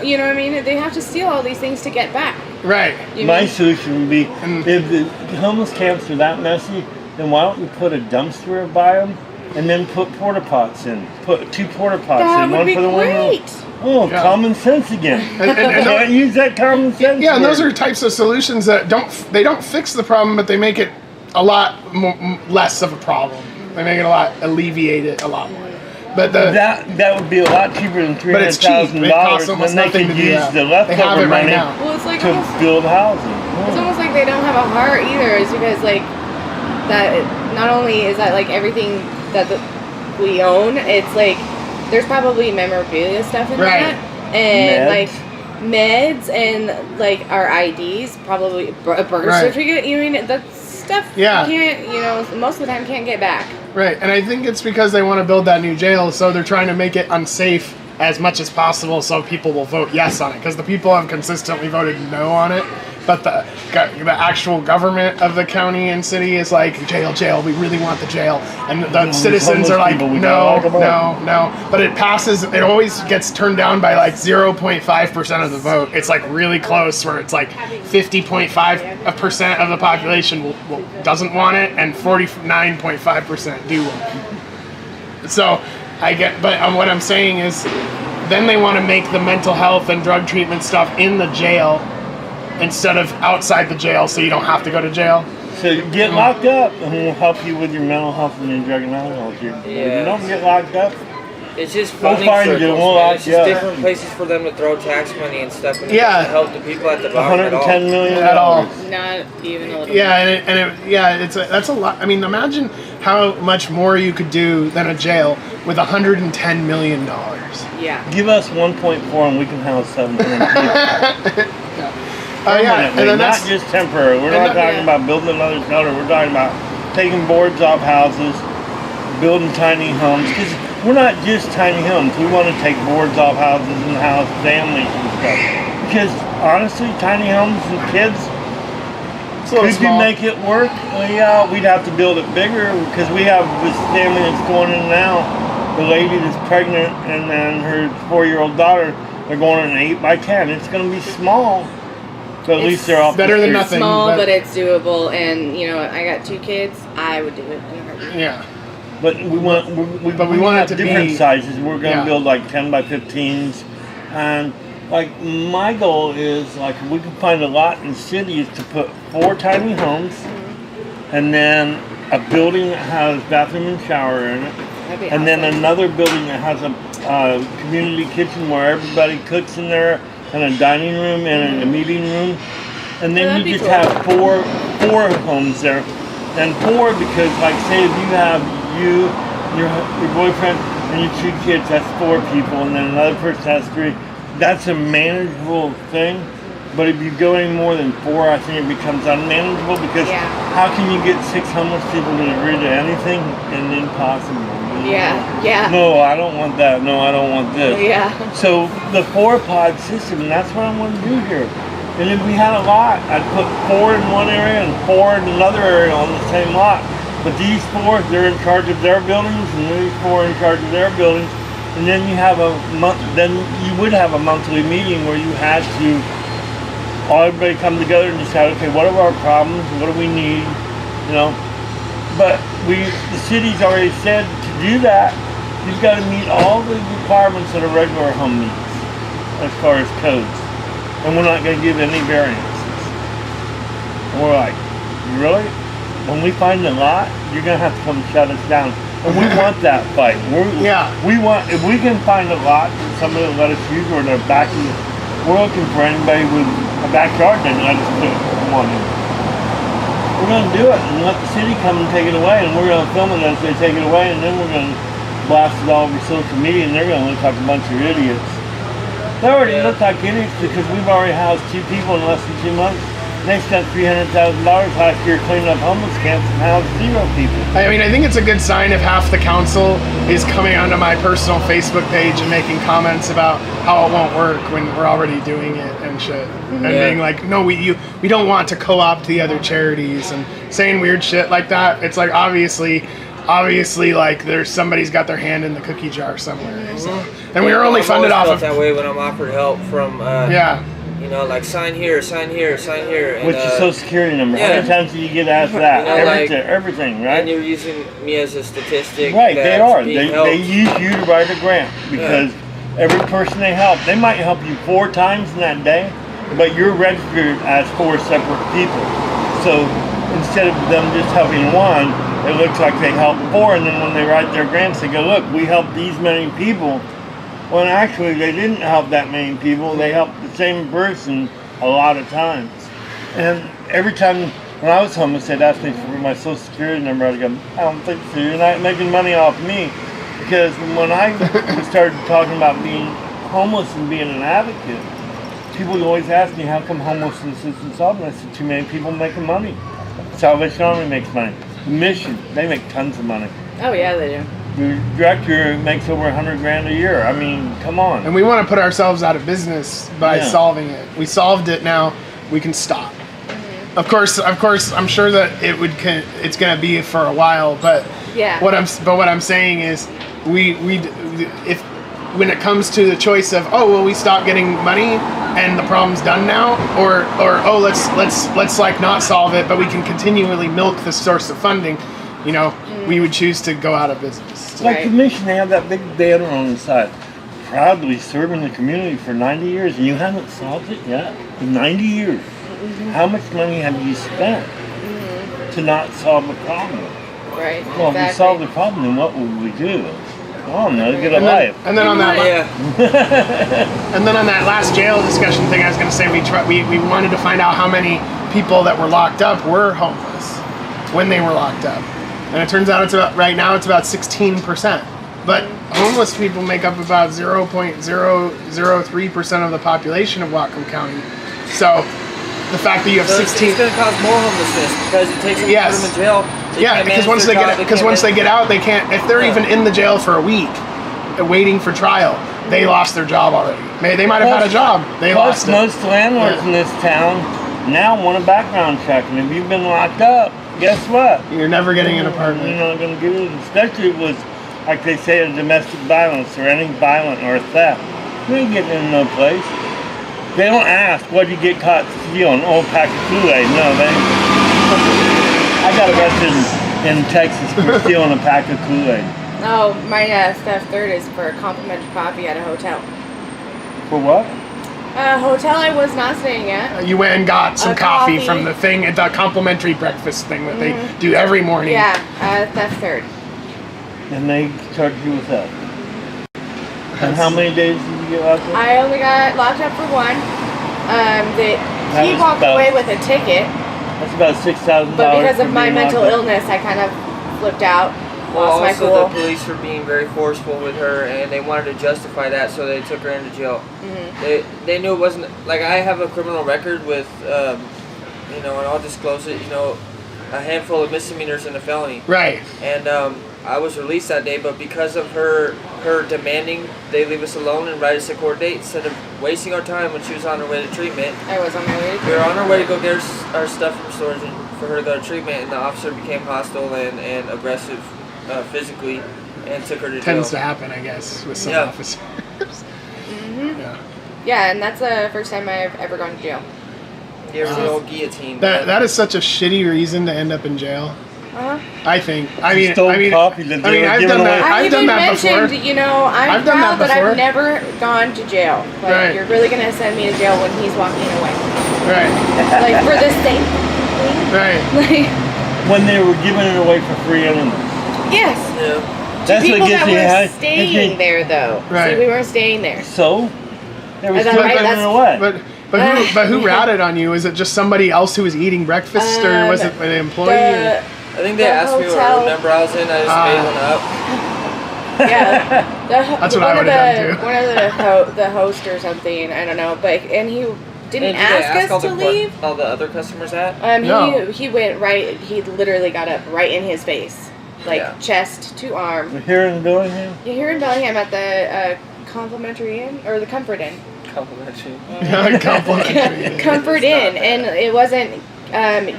You know what I mean? They have to steal all these things to get back. Right. My solution would be if the homeless camps are that messy, then why don't we put a dumpster by them and then put porta pots in? Put 2 porta pots in, one for the women. Oh, common sense again. And can't use that common sense. Yeah, and those are types of solutions that don't fix the problem, but they make it a lot less of a problem. They make it alleviate it a lot more. But that would be a lot cheaper than $300,000, and then they could use the leftover money to build housing. It's almost like they don't have a heart either. It's because like that. Not only is that like everything that we own, it's like. There's probably memorabilia stuff in that, and like meds and like our IDs, probably a birth certificate. You mean that stuff? Yeah. You can't, most of the time can't get back. Right, and I think it's because they want to build that new jail, so they're trying to make it unsafe as much as possible, so people will vote yes on it. Because the people have consistently voted no on it, but the actual government of the county and city is like jail. We really want the jail, and the citizens are like no. But it passes. It always gets turned down by like 0.5% of the vote. It's like really close, where it's like 50.5% of the population doesn't want it, and 49.5% do want it. So I get, but what I'm saying is, then they want to make the mental health and drug treatment stuff in the jail instead of outside the jail, so you don't have to go to jail. So get locked up, and we'll help you with your mental health and your drug and alcohol. If you don't get locked up, it's just funding circles, man. It's just different places for them to throw tax money and stuff, and to help the people at the bottom. $110 million at all. Not even a little. Yeah, that's a lot. I mean, imagine how much more you could do than a jail with $110 million. Yeah. Give us 1.4 and we can house 700 people. And then not just temporary. We're not talking about building another shelter. We're talking about taking boards off houses, building tiny homes. Because we're not just tiny homes. We want to take boards off houses and house families and stuff. Because honestly, tiny homes and kids, could you make it work? Well, yeah, we'd have to build it bigger because we have this family that's going in now. The lady that's pregnant and then her 4-year-old daughter, they're going in an 8x10. It's going to be small. So at least they're off. Better than nothing. Small, but it's doable. And I got 2 kids. I would do it in a heartbeat. Yeah. But we want it to different sizes. We're going to build like 10x15s, and like my goal is like we can find a lot in cities to put 4 tiny homes, and then a building that has bathroom and shower in it, and then another building that has a community kitchen where everybody cooks in there, and a dining room and a meeting room, and then you just have four homes there, and 4 because like say if you have your boyfriend and your 2 kids, that's 4 people, and then another person has 3. That's a manageable thing. But if you go any more than 4, I think it becomes unmanageable because how can you get 6 homeless people to agree to anything? And impossible. Yeah. No, I don't want that. No, I don't want this. Yeah. So the 4-pod system, and that's what I want to do here. And if we had a lot, I'd put 4 in one area and 4 in another area on the same lot. But these 4, they're in charge of their buildings, and these 4 are in charge of their buildings. And then you have then you would have a monthly meeting where you had to everybody come together and decide, okay, what are our problems? What do we need? But the city's already said to do that, you've got to meet all the requirements that a regular home meets as far as codes. And we're not going to give any variances. And we're like, really? When we find a lot, you're going to have to come shut us down. And we want that fight. We want, if we can find a lot that somebody will let us use or they're backing, we're looking for anybody with a backyard that let us put one in. We're going to do it and let the city come and take it away, and we're going to film it as they take it away, and then we're going to blast it all over social media, and they're going to look like a bunch of idiots. They already look like idiots because we've already housed 2 people in less than 2 months. They spent $300,000 last year cleaning up homeless camps and housed 0 people. I mean, I think it's a good sign if half the council is coming onto my personal Facebook page and making comments about how it won't work when we're already doing it and shit. And being like, no, we don't want to co-opt the other charities and saying weird shit like that. It's like, obviously, like there's somebody's got their hand in the cookie jar somewhere. So. And we were only funded off of that way when I'm offered help from you know, like sign here, sign here, sign here. And, what's your social security number? Yeah. How many times do you get asked that? You know, everything, right? And you're using me as a statistic. Right, they are. They They use you to write a grant because every person they help, they might help you 4 times in that day, but you're registered as 4 separate people. So instead of them just helping 1, it looks like they help 4, and then when they write their grants, they go, look, we helped these many people. When actually they didn't help that many people, they helped the same person a lot of times. And every time when I was homeless, they'd ask me for my social security number. I'd go, I don't think so. You're not making money off me. Because when I started talking about being homeless and being an advocate, people would always ask me, how come homelessness isn't solved? And I said, too many people making money. Salvation Army makes money. The Mission, they make tons of money. Oh yeah, they do. The director makes over $100,000 a year. I mean, come on. And we want to put ourselves out of business by solving it. We solved it. Now we can stop. Mm-hmm. Of course. I'm sure that it's going to be for a while. But what I'm saying is, if when it comes to the choice of we stop getting money and the problem's done now, or let's like not solve it, but we can continually milk the source of funding. You know, we would choose to go out of business. Like the Mission, they have that big banner on the side. Proudly serving the community for 90 years, and you haven't solved it yet? In 90 years. Mm-hmm. How much money have you spent to not solve the problem? Right. Well, if we solve the problem, then what would we do? I don't know, get a life. And then on that and then on that last jail discussion thing, I was going to say we wanted to find out how many people that were locked up were homeless when they were locked up. And it turns out right now it's about 16%. But homeless people make up about 0.003% of the population of Whatcom County. So the fact that you have 16, it's going to cause more homelessness because it takes them to put them in jail. Because once they get out, they can't. If they're even in the jail for a week, waiting for trial, they lost their job already. They might have had a job. They lost it. Most landlords in this town now want a background check, and if you've been locked up, guess what? You're never getting an apartment. You're not going to get it, especially if it was, like they say, a domestic violence or any violent or theft. You ain't getting in no place. They don't ask, what did you get caught stealing? An old pack of Kool-Aid. No, I got arrested in Texas for stealing a pack of Kool-Aid. Oh, my Steph Third is for complimentary coffee at a hotel. For what? A hotel I was not staying at. You went and got some coffee from the thing at the complimentary breakfast thing that they do every morning. Yeah, Steph Third. And they charged you with that. And how many days did you get locked up? I only got locked up for 1. He walked away with a ticket. That's about $6,000. But because of my mental illness, I kind of flipped out. Lost my cool. Also, the police were being very forceful with her, and they wanted to justify that, so they took her into jail. Mm-hmm. They knew it wasn't like I have a criminal record with, and I'll disclose it. A handful of misdemeanors and a felony. Right. And I was released that day, but because of her demanding they leave us alone and write us a court date instead of wasting our time when she was on her way to treatment. I was on my way to treatment. We were on our way to go get our stuff from storage and for her to go to treatment, and the officer became hostile and aggressive physically and took her to jail. Tends to happen, I guess, with some officers. Mm-hmm. Yeah, and that's the first time I've ever gone to jail. The original guillotine. That is such a shitty reason to end up in jail. I think. I've done that. I've done that before. I'm proud that I've never gone to jail. But you're really gonna send me to jail when he's walking away. Right. Like for this thing. Right. Like when they were giving it away for free anyways. Yes. Yeah. That's people that were staying there, though. Right. See, we weren't staying there. So they were still giving it away. But who ratted on you? Is it just somebody else who was eating breakfast, or was it an employee? I think they asked me what number I was in. I just made one up. Yeah, that's what I would have done too. One of the host or something, I don't know. And he didn't Did they ask all us to the leave. all the other customers at? No. He went right. He literally got up right in his face, like Yeah. chest to arm. We're here in Bellingham. You're here in Bellingham at the Complimentary Inn or the Comfort Inn. Complimentary. Complimentary. Comfort Inn, and it wasn't.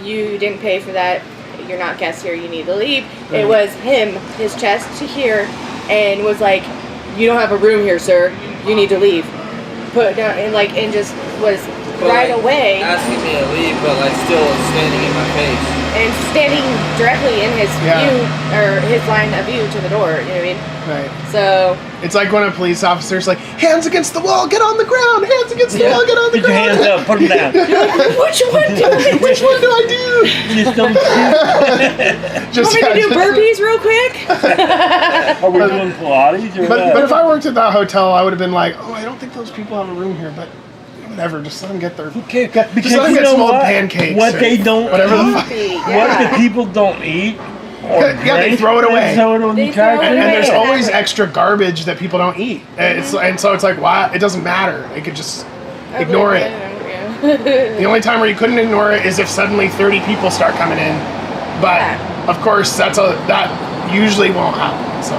You didn't pay for that. You're not guests here. You need to leave. It was him, his chest to here, and was like, "You don't have a room here, sir. You need to leave." Put down and just was But, right like, away asking me to leave, but like still standing in my face. and standing directly in his view or his line of view to the door. You know what I mean? Right. So It's like when a police officer's like, hands against the wall, get on the ground, hands against the wall, get on the Put your ground. hands up, put them down. which one do I? Which one do I do? Just don't Just, Want me to do burpees real quick? Are we doing Pilates or But what? if I worked at that hotel, I would have been like, oh, I don't think those people have a room here, but whatever, just let them get their... Okay, Just let them you get know some old what? pancakes. What or they don't whatever the fuck. Coffee, What yeah. the people don't eat or Yeah, they drink, throw it away. They throw it on They the throw it trash. And away. there's always Exactly. extra garbage that people don't eat. And so it's like, why? It doesn't matter. They could just I ignore believe it. Yeah. The only time where you couldn't ignore it is if suddenly 30 people start coming in. But Yeah. of course, that usually won't happen. So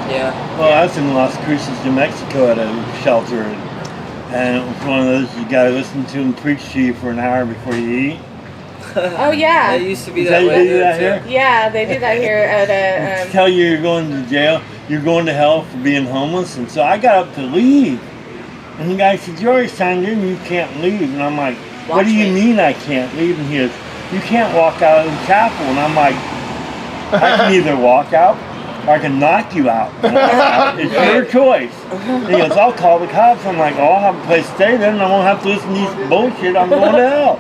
Yeah. Well, I was in Las Cruces, New Mexico at a shelter, and it was one of those you gotta listen to him preach to you for an hour before you eat. Oh yeah. It used to be Is that that way. you do that there, here? too. Yeah, they do that here at a. Tell you you're going to jail, you're going to hell for being homeless, and so I got up to leave. And the guy said, "You already signed in, you can't leave." And I'm like, "What Watch do you me. mean I can't leave?" And he goes, "You can't walk out of the chapel." And I'm like, "I can either walk out or I can knock you out. It's your choice." And he goes, "I'll call the cops." I'm like, "Oh, I'll have a place to stay then, and I won't have to listen to this bullshit. I'm going to hell."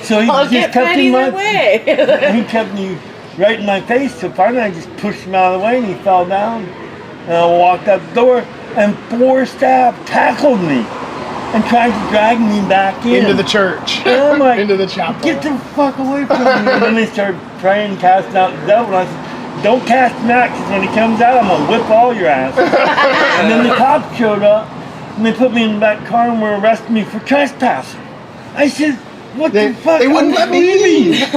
So he I'll just get kept mad in either my way. he kept me right in my face. So finally I just pushed him out of the way and he fell down. And I walked out the door and 4 staff tackled me and tried to drag me back in. into the church, And I'm like, into the chapel. "Get the fuck away from me." And then they started praying, casting out the devil. And I said, "Don't cast him out, because when he comes out, I'm going to whip all your ass." And then the cops showed up and they put me in the back car and were arresting me for trespassing. I said, "What They- the fuck? they wouldn't I'm let me leaving."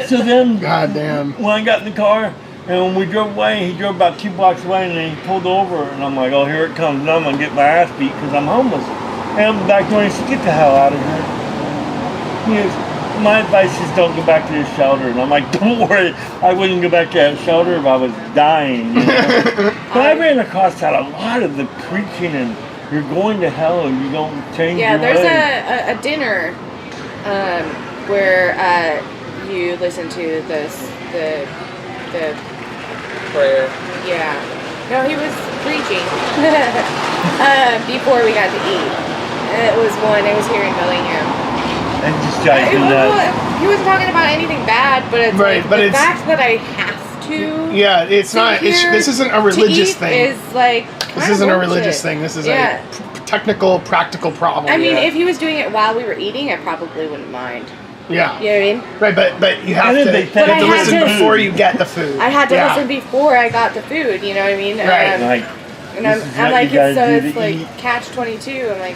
So then God damn. when I got in the car and when we drove away, he drove about 2 blocks away and then he pulled over and I'm like, "Oh, here it comes. Now I'm going to get my ass beat because I'm homeless." And I'm back door and he said, "Get the hell out of here." He goes, "My advice is don't go back to this shelter." And I'm like, "Don't worry, I wouldn't go back to that shelter if I was dying." You know? But I ran across that a lot of the preaching and you're going to hell and you don't change Yeah, your there's ways. a dinner where you listen to the Prayer. yeah. No, he was preaching before we got to eat. It was here in Bellingham. And just drives me nuts. He wasn't talking about anything bad, but it's Right, like but the it's- fact that I have to. Yeah, it's sit not. here This isn't a to religious eat thing. Is like This kinda isn't a bullshit. religious thing. This is Yeah. a technical, practical problem. I mean, Yeah. if he was doing it while we were eating, I probably wouldn't mind. Yeah. You know what I mean? Right, but you have And to, then they you fed have I to had listen to- before you get the food. I had to Yeah. listen before I got the food. You know what I mean? Right. Like, And this is I'm what like, you guys so do it's to like eat. catch-22. I'm like,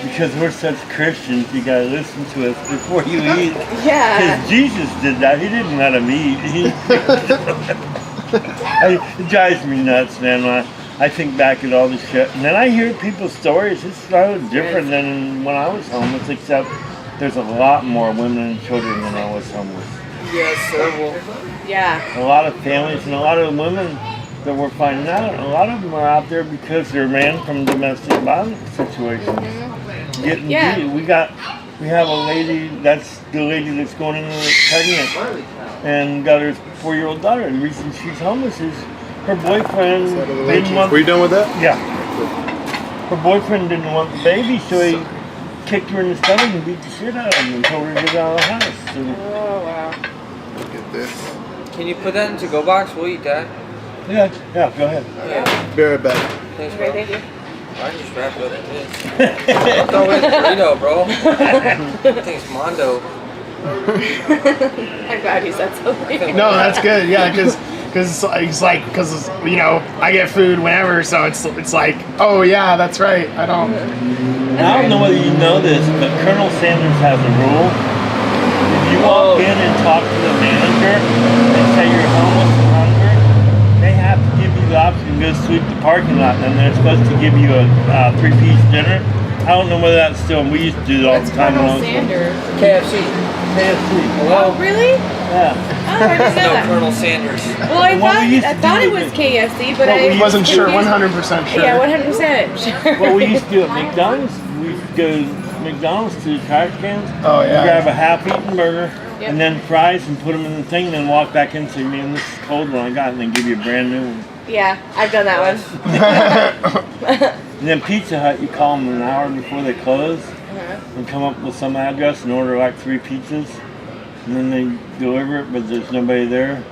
Because we're such Christians, you gotta listen to us before you eat. yeah. Because Jesus did that. He didn't let him eat. It drives me nuts, man. When I think back at all this shit. And then I hear people's stories. It's so different than when I was homeless, except there's a lot more women and children than I was homeless. Yes, several. Yeah. A lot of families and a lot of women that we're finding out, a lot of them are out there because they're ran from domestic violence situations. Getting Yeah. beat. We have a lady, that's the lady that's going in there pregnant and got her 4-year-old daughter. The reason she's homeless is her boyfriend didn't want. Were you done with that? Yeah. Her boyfriend didn't want the baby, so he kicked her in the stomach and beat the shit out of her and told her to get out of the house. So, Oh wow. Look at this. Can you put that into go box? We'll eat that. yeah, go ahead. Be right back. Thanks, Okay, bro. thank you. I just wrap it up with this. I'll throw in burrito, bro. I think it's Mondo. I'm glad you said something. No, that's good. Yeah, because I get food whenever, so it's like, oh yeah, that's right. I don't. I don't know whether you know this, but Colonel Sanders has a rule. If you walk in and talk to the manager and say you're homeless and hungry, they have to give you the option to go sweep the parking lot, and they're supposed to give you a 3-piece dinner. I don't know whether that's still. We used to do it all the time. Colonel Sanders? KFC. Oh, really? Yeah. Oh, I didn't know No, that. Colonel Sanders. Well, I What we used to thought do it was with KFC, but I Wasn't sure, 100% sure. Yeah, 100% sure. What we used to do at McDonald's, we used to go to McDonald's to the trash cans, Oh, yeah. grab a half-eaten burger, Yep. and then fries and put them in the thing, and then walk back in and say, man, this is cold one I got, and then give you a brand new one. Yeah, I've done that one. And then Pizza Hut, you call them an hour before they close, and come up with some address and order like 3 pizzas, and then they deliver it, but there's nobody there.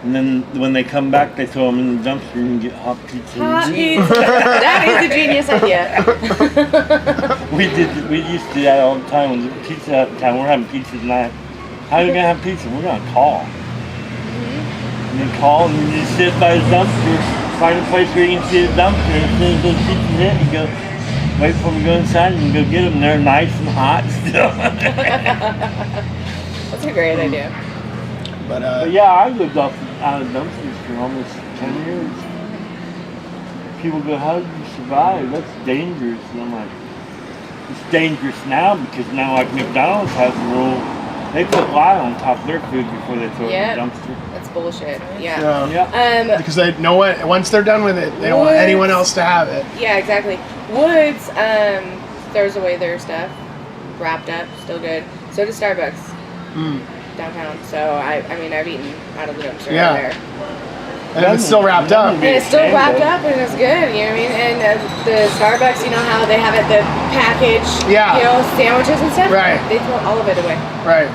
And then when they come back, they throw them in the dumpster and get hot pizza. Hot pizza. That is a genius idea. We used to do that all the time. When the Pizza Hut time, we're having pizza tonight. How are we gonna have pizza? We're gonna call. And you call and you just sit by the dumpster, find a place where you can see the dumpster, and as soon as those pizzas hit, you go wait for them to go inside and go get them. They're nice and hot still. That's a great idea. But yeah, I lived out of dumpsters for almost 10 years. People go, how did you survive? That's dangerous. And I'm like, it's dangerous now because now like McDonald's has a rule. They put lye on top of their food before they throw it in the dumpster. That's bullshit. Yeah. Yeah. Because they know what, once they're done with it, they don't want anyone else to have it. Yeah, exactly. Woods, throws away their stuff, wrapped up, still good. So does Starbucks downtown. So I mean, I've eaten out of the dumpster over there. And it's still wrapped up. And it's still wrapped up and it's good, you know what I mean? And the Starbucks, you know how they have it, the package, you know, sandwiches and stuff? Right. They throw all of it away. Right.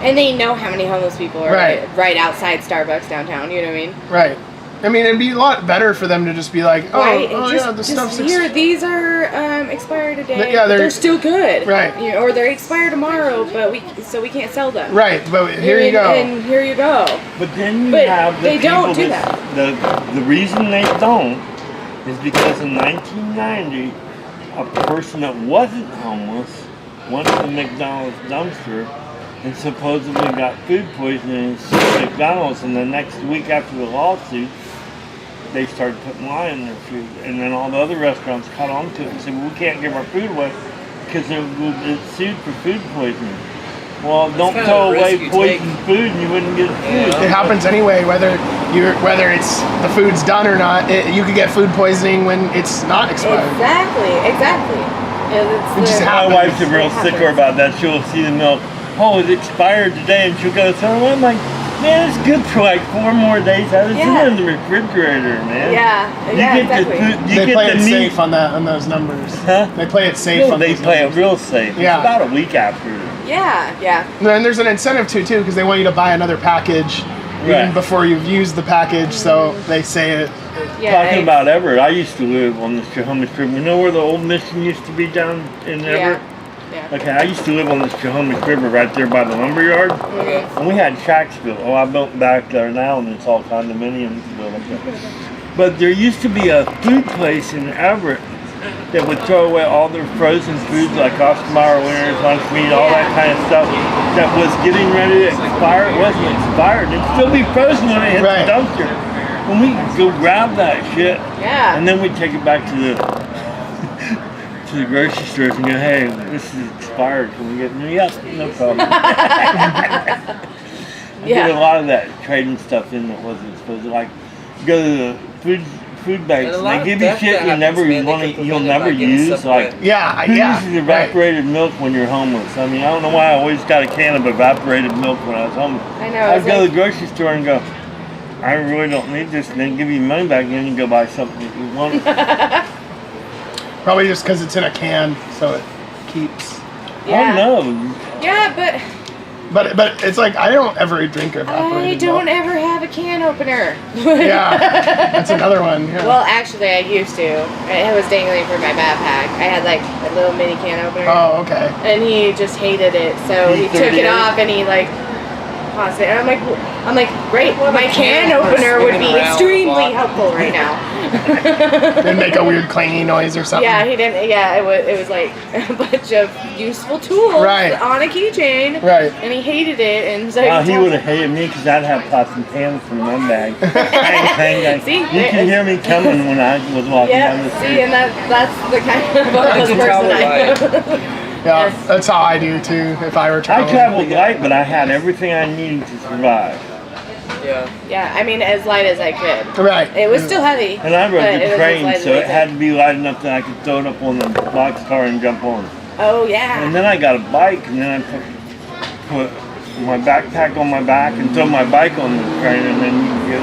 And they know how many homeless people are right outside Starbucks downtown, you know what I mean? Right. I mean, it'd be a lot better for them to just be like, the stuff's here. These are expired today. Yeah, but they're still good. Right. You know, or they're expired tomorrow, but we can't sell them. Right. But here you go. And here you go. But then you have the they people don't do that. The reason they don't is because in 1990, a person that wasn't homeless went to the McDonald's dumpster and supposedly got food poisoning at McDonald's, and the next week after the lawsuit, they started putting lye in their food, and then all the other restaurants caught on to it and said, well, we can't give our food away because it's sued for food poisoning. Well, don't throw away poisoned food and you wouldn't get food. It happens anyway, whether it's the food's done or not. You could get food poisoning when it's not expired. Exactly. My wife's a real stickler about that. She'll see the milk. Oh, it expired today, and she'll go throw it. I'm like, man, it's good for like 4 more days. Have it in the refrigerator, man. Exactly. They play it safe on those numbers. Huh? They play it safe. No, they play it real safe. Yeah. It's about a week after. Yeah. And there's an incentive too, because they want you to buy another package even before you've used the package. So they say it. Talking about Everett, I used to live on the Chihomis River. You know where the old mission used to be down in Everett? Yeah. Okay, I used to live on the Chihomis River right there by the lumberyard. Okay. And we had shacks built. Oh, I built back there now, and it's all condominiums built like that. But there used to be a food place in Everett that would throw away all their frozen foods like Oscar winners, lunch meat, all that kind of stuff that was getting ready to expire. It wasn't expired. It'd still be frozen when it hit the dumpster. And we go grab that shit. Yeah. And then we take it back to the grocery stores and go, hey, this is expired. Can we get new? Yep, no problem. I did a lot of that trading stuff in that wasn't supposed to. Like, go to the food banks and they give you shit you'll never use. Like, who uses evaporated milk when you're homeless? I mean, I don't know why I always got a can of evaporated milk when I was homeless. I know. I'd go to the grocery store and go, I really don't need this, and then give you money back, and then you go buy something that you want. Probably just because it's in a can, so it keeps. I don't know. Yeah, But it's like I don't ever drink evaporated milk. I don't ever have a can opener. Yeah, that's another one. Yeah. Well, actually, I used to. It was dangling from my backpack. I had like a little mini can opener. Oh, okay. And he just hated it, so he took it off and he like paused it. And I'm like, great. My can opener would be extremely helpful right now. Didn't make a weird clanging noise or something. Yeah, he didn't. Yeah, it was like a bunch of useful tools Right. on a keychain. Right. And he hated it, and so He would have hated me because I'd have pots and pans from my bag. See, you can hear me coming when I was walking down the yeah. street. See, and that's the kind of homeless can travel person I am. Yeah, Yes. that's how I do too. If I were I traveling. traveled light, but I had everything I needed to survive. Yeah. Yeah, I mean, as light as I could. Right. It was still heavy. And I but rode it the was as train, light as so I it had could. to be light enough that I could throw it up on the boxcar and jump on. Oh, yeah. And then I got a bike, and then I put my backpack on my back and throw my bike on the train, and then you can get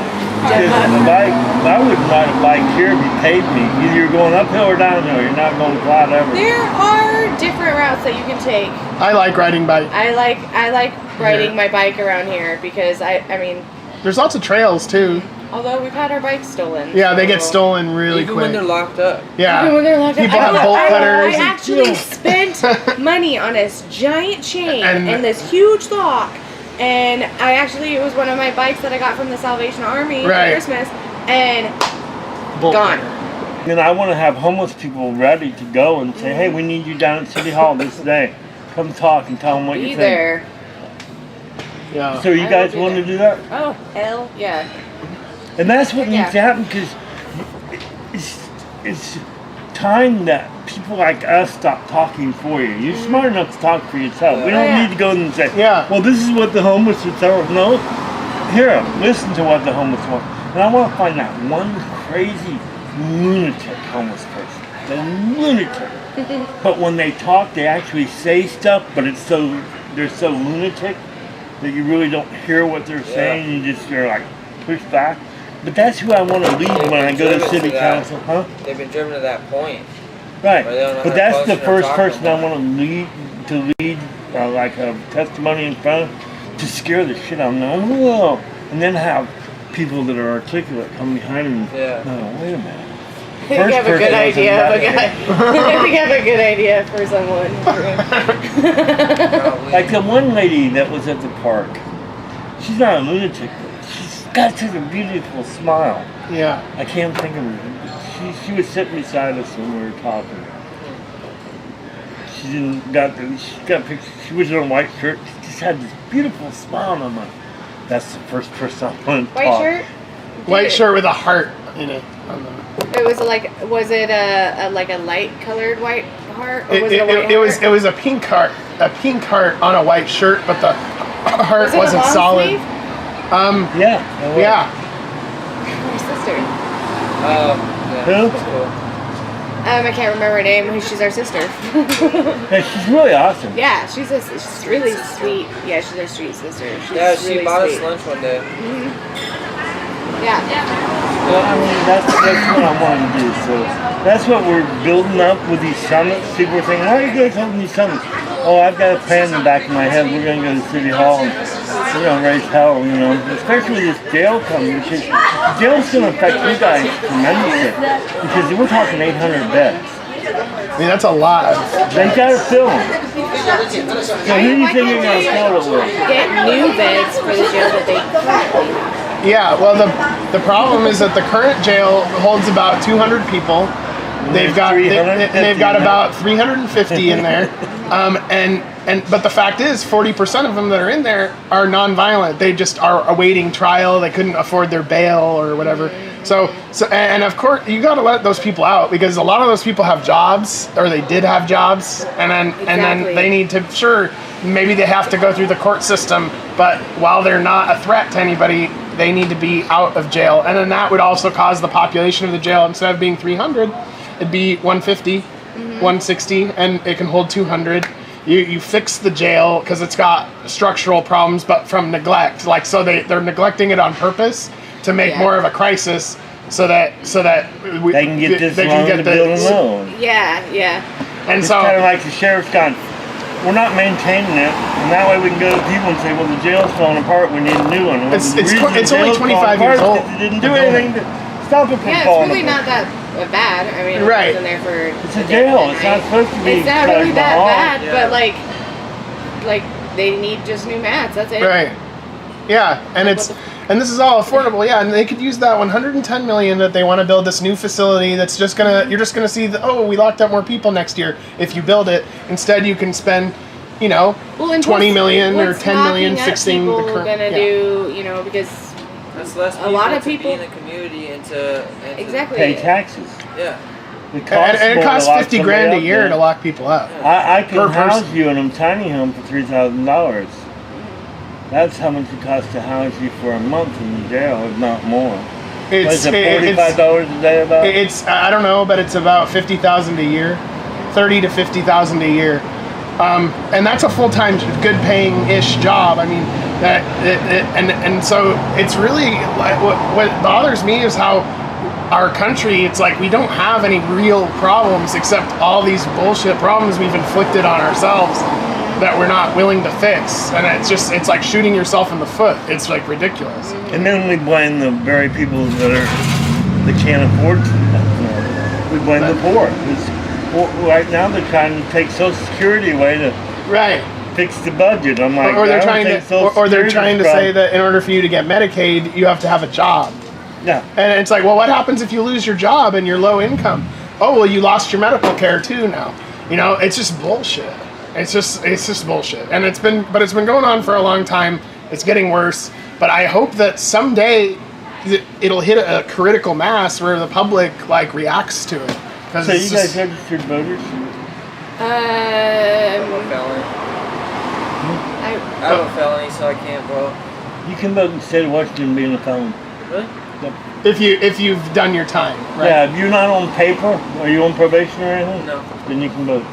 the bike. I wouldn't ride a bike here if you paid me. Either you're going uphill or downhill. You're not going flat ever. There are different routes that you can take. I like riding bike. I like riding my bike around here because I mean, There's lots of trails too. although we've had our bikes stolen. Yeah, they get so- stolen really Even quick. when they're locked up. Yeah. Even when they're locked up. People have bolt cutters. I actually spent money on this giant chain And- and this huge lock. And it was one of my bikes that I got from the Salvation Army Right. for Christmas. And Bolt gone. cutter. And I want to have homeless people ready to go and say, hey, we need you down at City Hall this day. Come talk and tell them what you Be think. there. Yeah. So you I guys will be want to there. do that? Oh, hell yeah. And that's what Yeah. needs to happen because it's time that people like us stop talking for you. You're smart enough to talk for yourself. We don't Yeah. need to go and say, Yeah. well, this is what the homeless would tell us. No, here, listen to what the homeless want. And I want to find that one crazy lunatic homeless person. The lunatic. But when they talk, they actually say stuff, but they're so lunatic that you really don't hear what they're saying. You're like pushed back. But that's who I want to lead when I go to Driven city to that. council, huh? They've been driven to that point. Right. Or they don't know But how to that's the function or first talk person no I more. want to lead like a testimony in front of, to scare the shit out of them. Whoa. And then have people that are articulate come behind them. Yeah. No, wait a minute. I think you have a First good person idea of a wasn't guy. I think I have a good idea for someone. Probably. Like the one lady that was at the park. She's not a lunatic, but she's got such a beautiful smile. Yeah. I can't think of her. She was sitting beside us when we were talking. She got pictures. She was in a white shirt. She just had this beautiful smile, and I'm like, that's the first person I want to White talk. shirt? White shirt with a heart in it. On the- It was was it a light colored white heart? Or was it a white It was heart? a pink heart on a white shirt, but the heart Was it a wasn't long solid. sleeve? Yeah. that was. Yeah. My sister. Yeah. Who? That's cool. I can't remember her name. She's our sister. Yeah, she's really awesome. Yeah, she's really sweet. Yeah, she's our sweet sister. She's Yeah, she really bought sweet. us lunch one day. Yeah. Well, I mean, that's what I want to do. So that's what we're building up with these summits. People are saying, why are you guys holding these summits? Oh, I've got a plan in the back of my head. We're going to go to City Hall and we're going to raise hell, you know. Especially this jail coming, because jail's going to affect you guys tremendously. Because we're talking 800 beds. I mean, that's a lot. They got to fill them. So who do you think you're going to fill it with? Get new beds for the jail that they currently have. Yeah, well, the problem is that the current jail holds about 200 people. They've got about 350 in there, but the fact is, 40% of them that are in there are nonviolent. They just are awaiting trial. They couldn't afford their bail or whatever. So and of course you got to let those people out because a lot of those people have jobs or they did have jobs, and then they need to maybe they have to go through the court system, but while they're not a threat to anybody, they need to be out of jail. And then that would also cause the population of the jail, instead of being 300, it'd be 150, 160, and it can hold 200. You fix the jail because it's got structural problems, but from neglect. Like, so they're neglecting it on purpose to make more of a crisis, so that They can get this loan to build a loan. Yeah. And It's so kind of like the sheriff's gone, we're not maintaining it, and that way we can go to people and say, well, the jail's falling apart, we need a new one. Well, It's- the it's reason tw- it's the only jail's 25 falling years apart is old. because it didn't do anything to stop it from Yeah, it's falling really apart. not that bad. I mean, Right. it's been there for It's a jail. It's not supposed to be. It's not really like that the hall. bad, Yeah. but like they need just new mats. That's it. right, yeah, and Like, it's what And this is all affordable, yeah. And they could use that 110 million that they want to build this new facility. That's just you're just gonna see we locked up more people next year if you build it. Instead, you can spend, and 20 million or 10 million fixing the current. Gonna do, because that's less a lot of people in the community and to exactly pay taxes. Yeah. And it costs $50,000 a year to lock people up. I can house you in a tiny home for $3,000. That's how much it costs to house you for a month in the jail, if not more. It's $45 a day about? It's I don't know, but it's about $50,000 a year, $30,000 to $50,000 a year, and that's a full-time, good-paying-ish job. I mean, and so it's really like what bothers me is how our country, it's like we don't have any real problems except all these bullshit problems we've inflicted on ourselves that we're not willing to fix, and it's like shooting yourself in the foot. It's like ridiculous. And then we blame the very people that can't afford to. We blame the poor. Right now they're trying to take Social Security away to fix the budget. I'm like, or they're trying to say that in order for you to get Medicaid, you have to have a job. Yeah. And it's like, well, what happens if you lose your job and you're low income? Oh, well, you lost your medical care too now. It's just bullshit. It's just bullshit. And it's been going on for a long time. It's getting worse. But I hope that someday it'll hit a critical mass where the public reacts to it. So you guys registered voters? I'm a felon. I have a felony, so I can't vote. You can vote in the state of Washington being a felon. Really? Yep. If you've done your time, right? Yeah, if you're not on paper, are you on probation or anything? No. Then you can vote.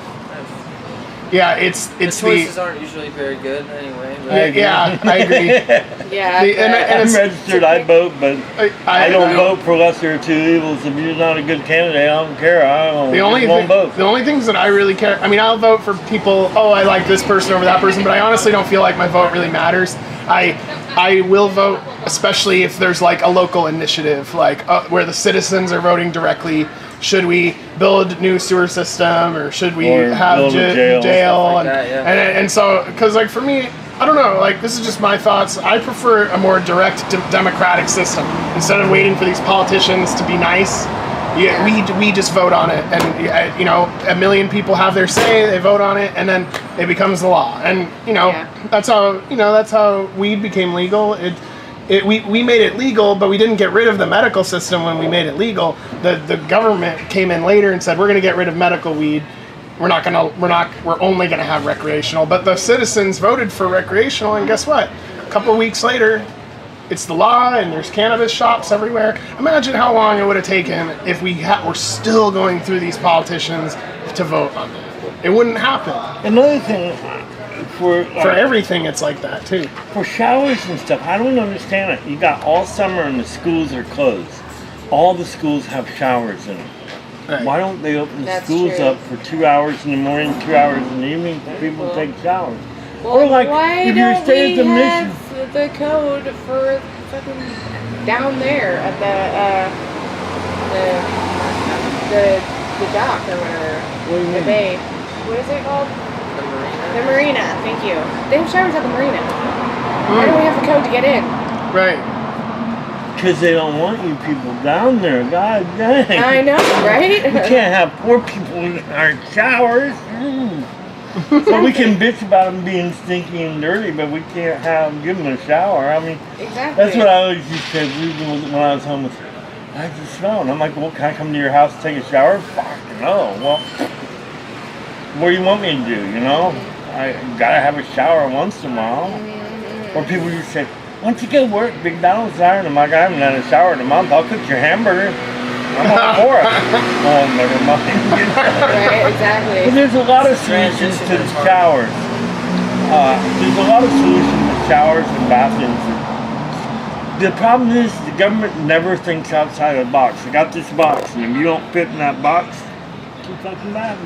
Yeah, it's the choices aren't usually very good anyway. I agree. Yeah, and I'm registered. I vote, but I don't vote for lesser of two evils. If you're not a good candidate, I don't care. I won't vote. The only things that I really care. I mean, I'll vote for people. Oh, I like this person over that person, but I honestly don't feel like my vote really matters. I will vote, especially if there's a local initiative, where the citizens are voting directly. Should we build a new sewer system, or should we have jail? And so, because for me, I don't know, this is just my thoughts. I prefer a more direct democratic system. Instead of waiting for these politicians to be nice, we just vote on it, and a million people have their say, they vote on it, and then it becomes the law. And that's how weed became legal. We made it legal, but we didn't get rid of the medical system when we made it legal. The government came in later and said, we're going to get rid of medical weed. We're only going to have recreational. But the citizens voted for recreational, and guess what? A couple of weeks later, it's the law, and there's cannabis shops everywhere. Imagine how long it would have taken if we were still going through these politicians to vote on that. It wouldn't happen. Another thing, for everything, it's like that too. For showers and stuff, I don't understand it. You got all summer and the schools are closed. All the schools have showers in them. Right. Why don't they open the schools up for 2 hours in the morning, 2 hours in the evening for people to take showers? Well, or why if you're staying at the mission, the code for fucking down there at the dock or whatever. What do you mean? The bay. What is it called? The marina, thank you. They have showers at the marina. Why don't we have the code to get in? Right. Because they don't want you people down there. God dang. I know, right? We can't have poor people in our showers. So we can bitch about them being stinky and dirty, but we can't give them a shower. I mean, exactly. That's what I always used to say when I was homeless. I just smell. And I'm like, well, can I come to your house and take a shower? Fuck no. Well, what do you want me to do, I gotta have a shower once in a while. Or people just say, why don't you go work McDonald's there? And I'm like, I haven't had a shower in a month. I'll cook your hamburger. I'm all for it. Oh, never mind. Right, exactly. But there's a lot of solutions to the showers. There's a lot of solutions to showers and bathrooms. The problem is the government never thinks outside of the box. They got this box, and if you don't fit in that box, it's fucking bad.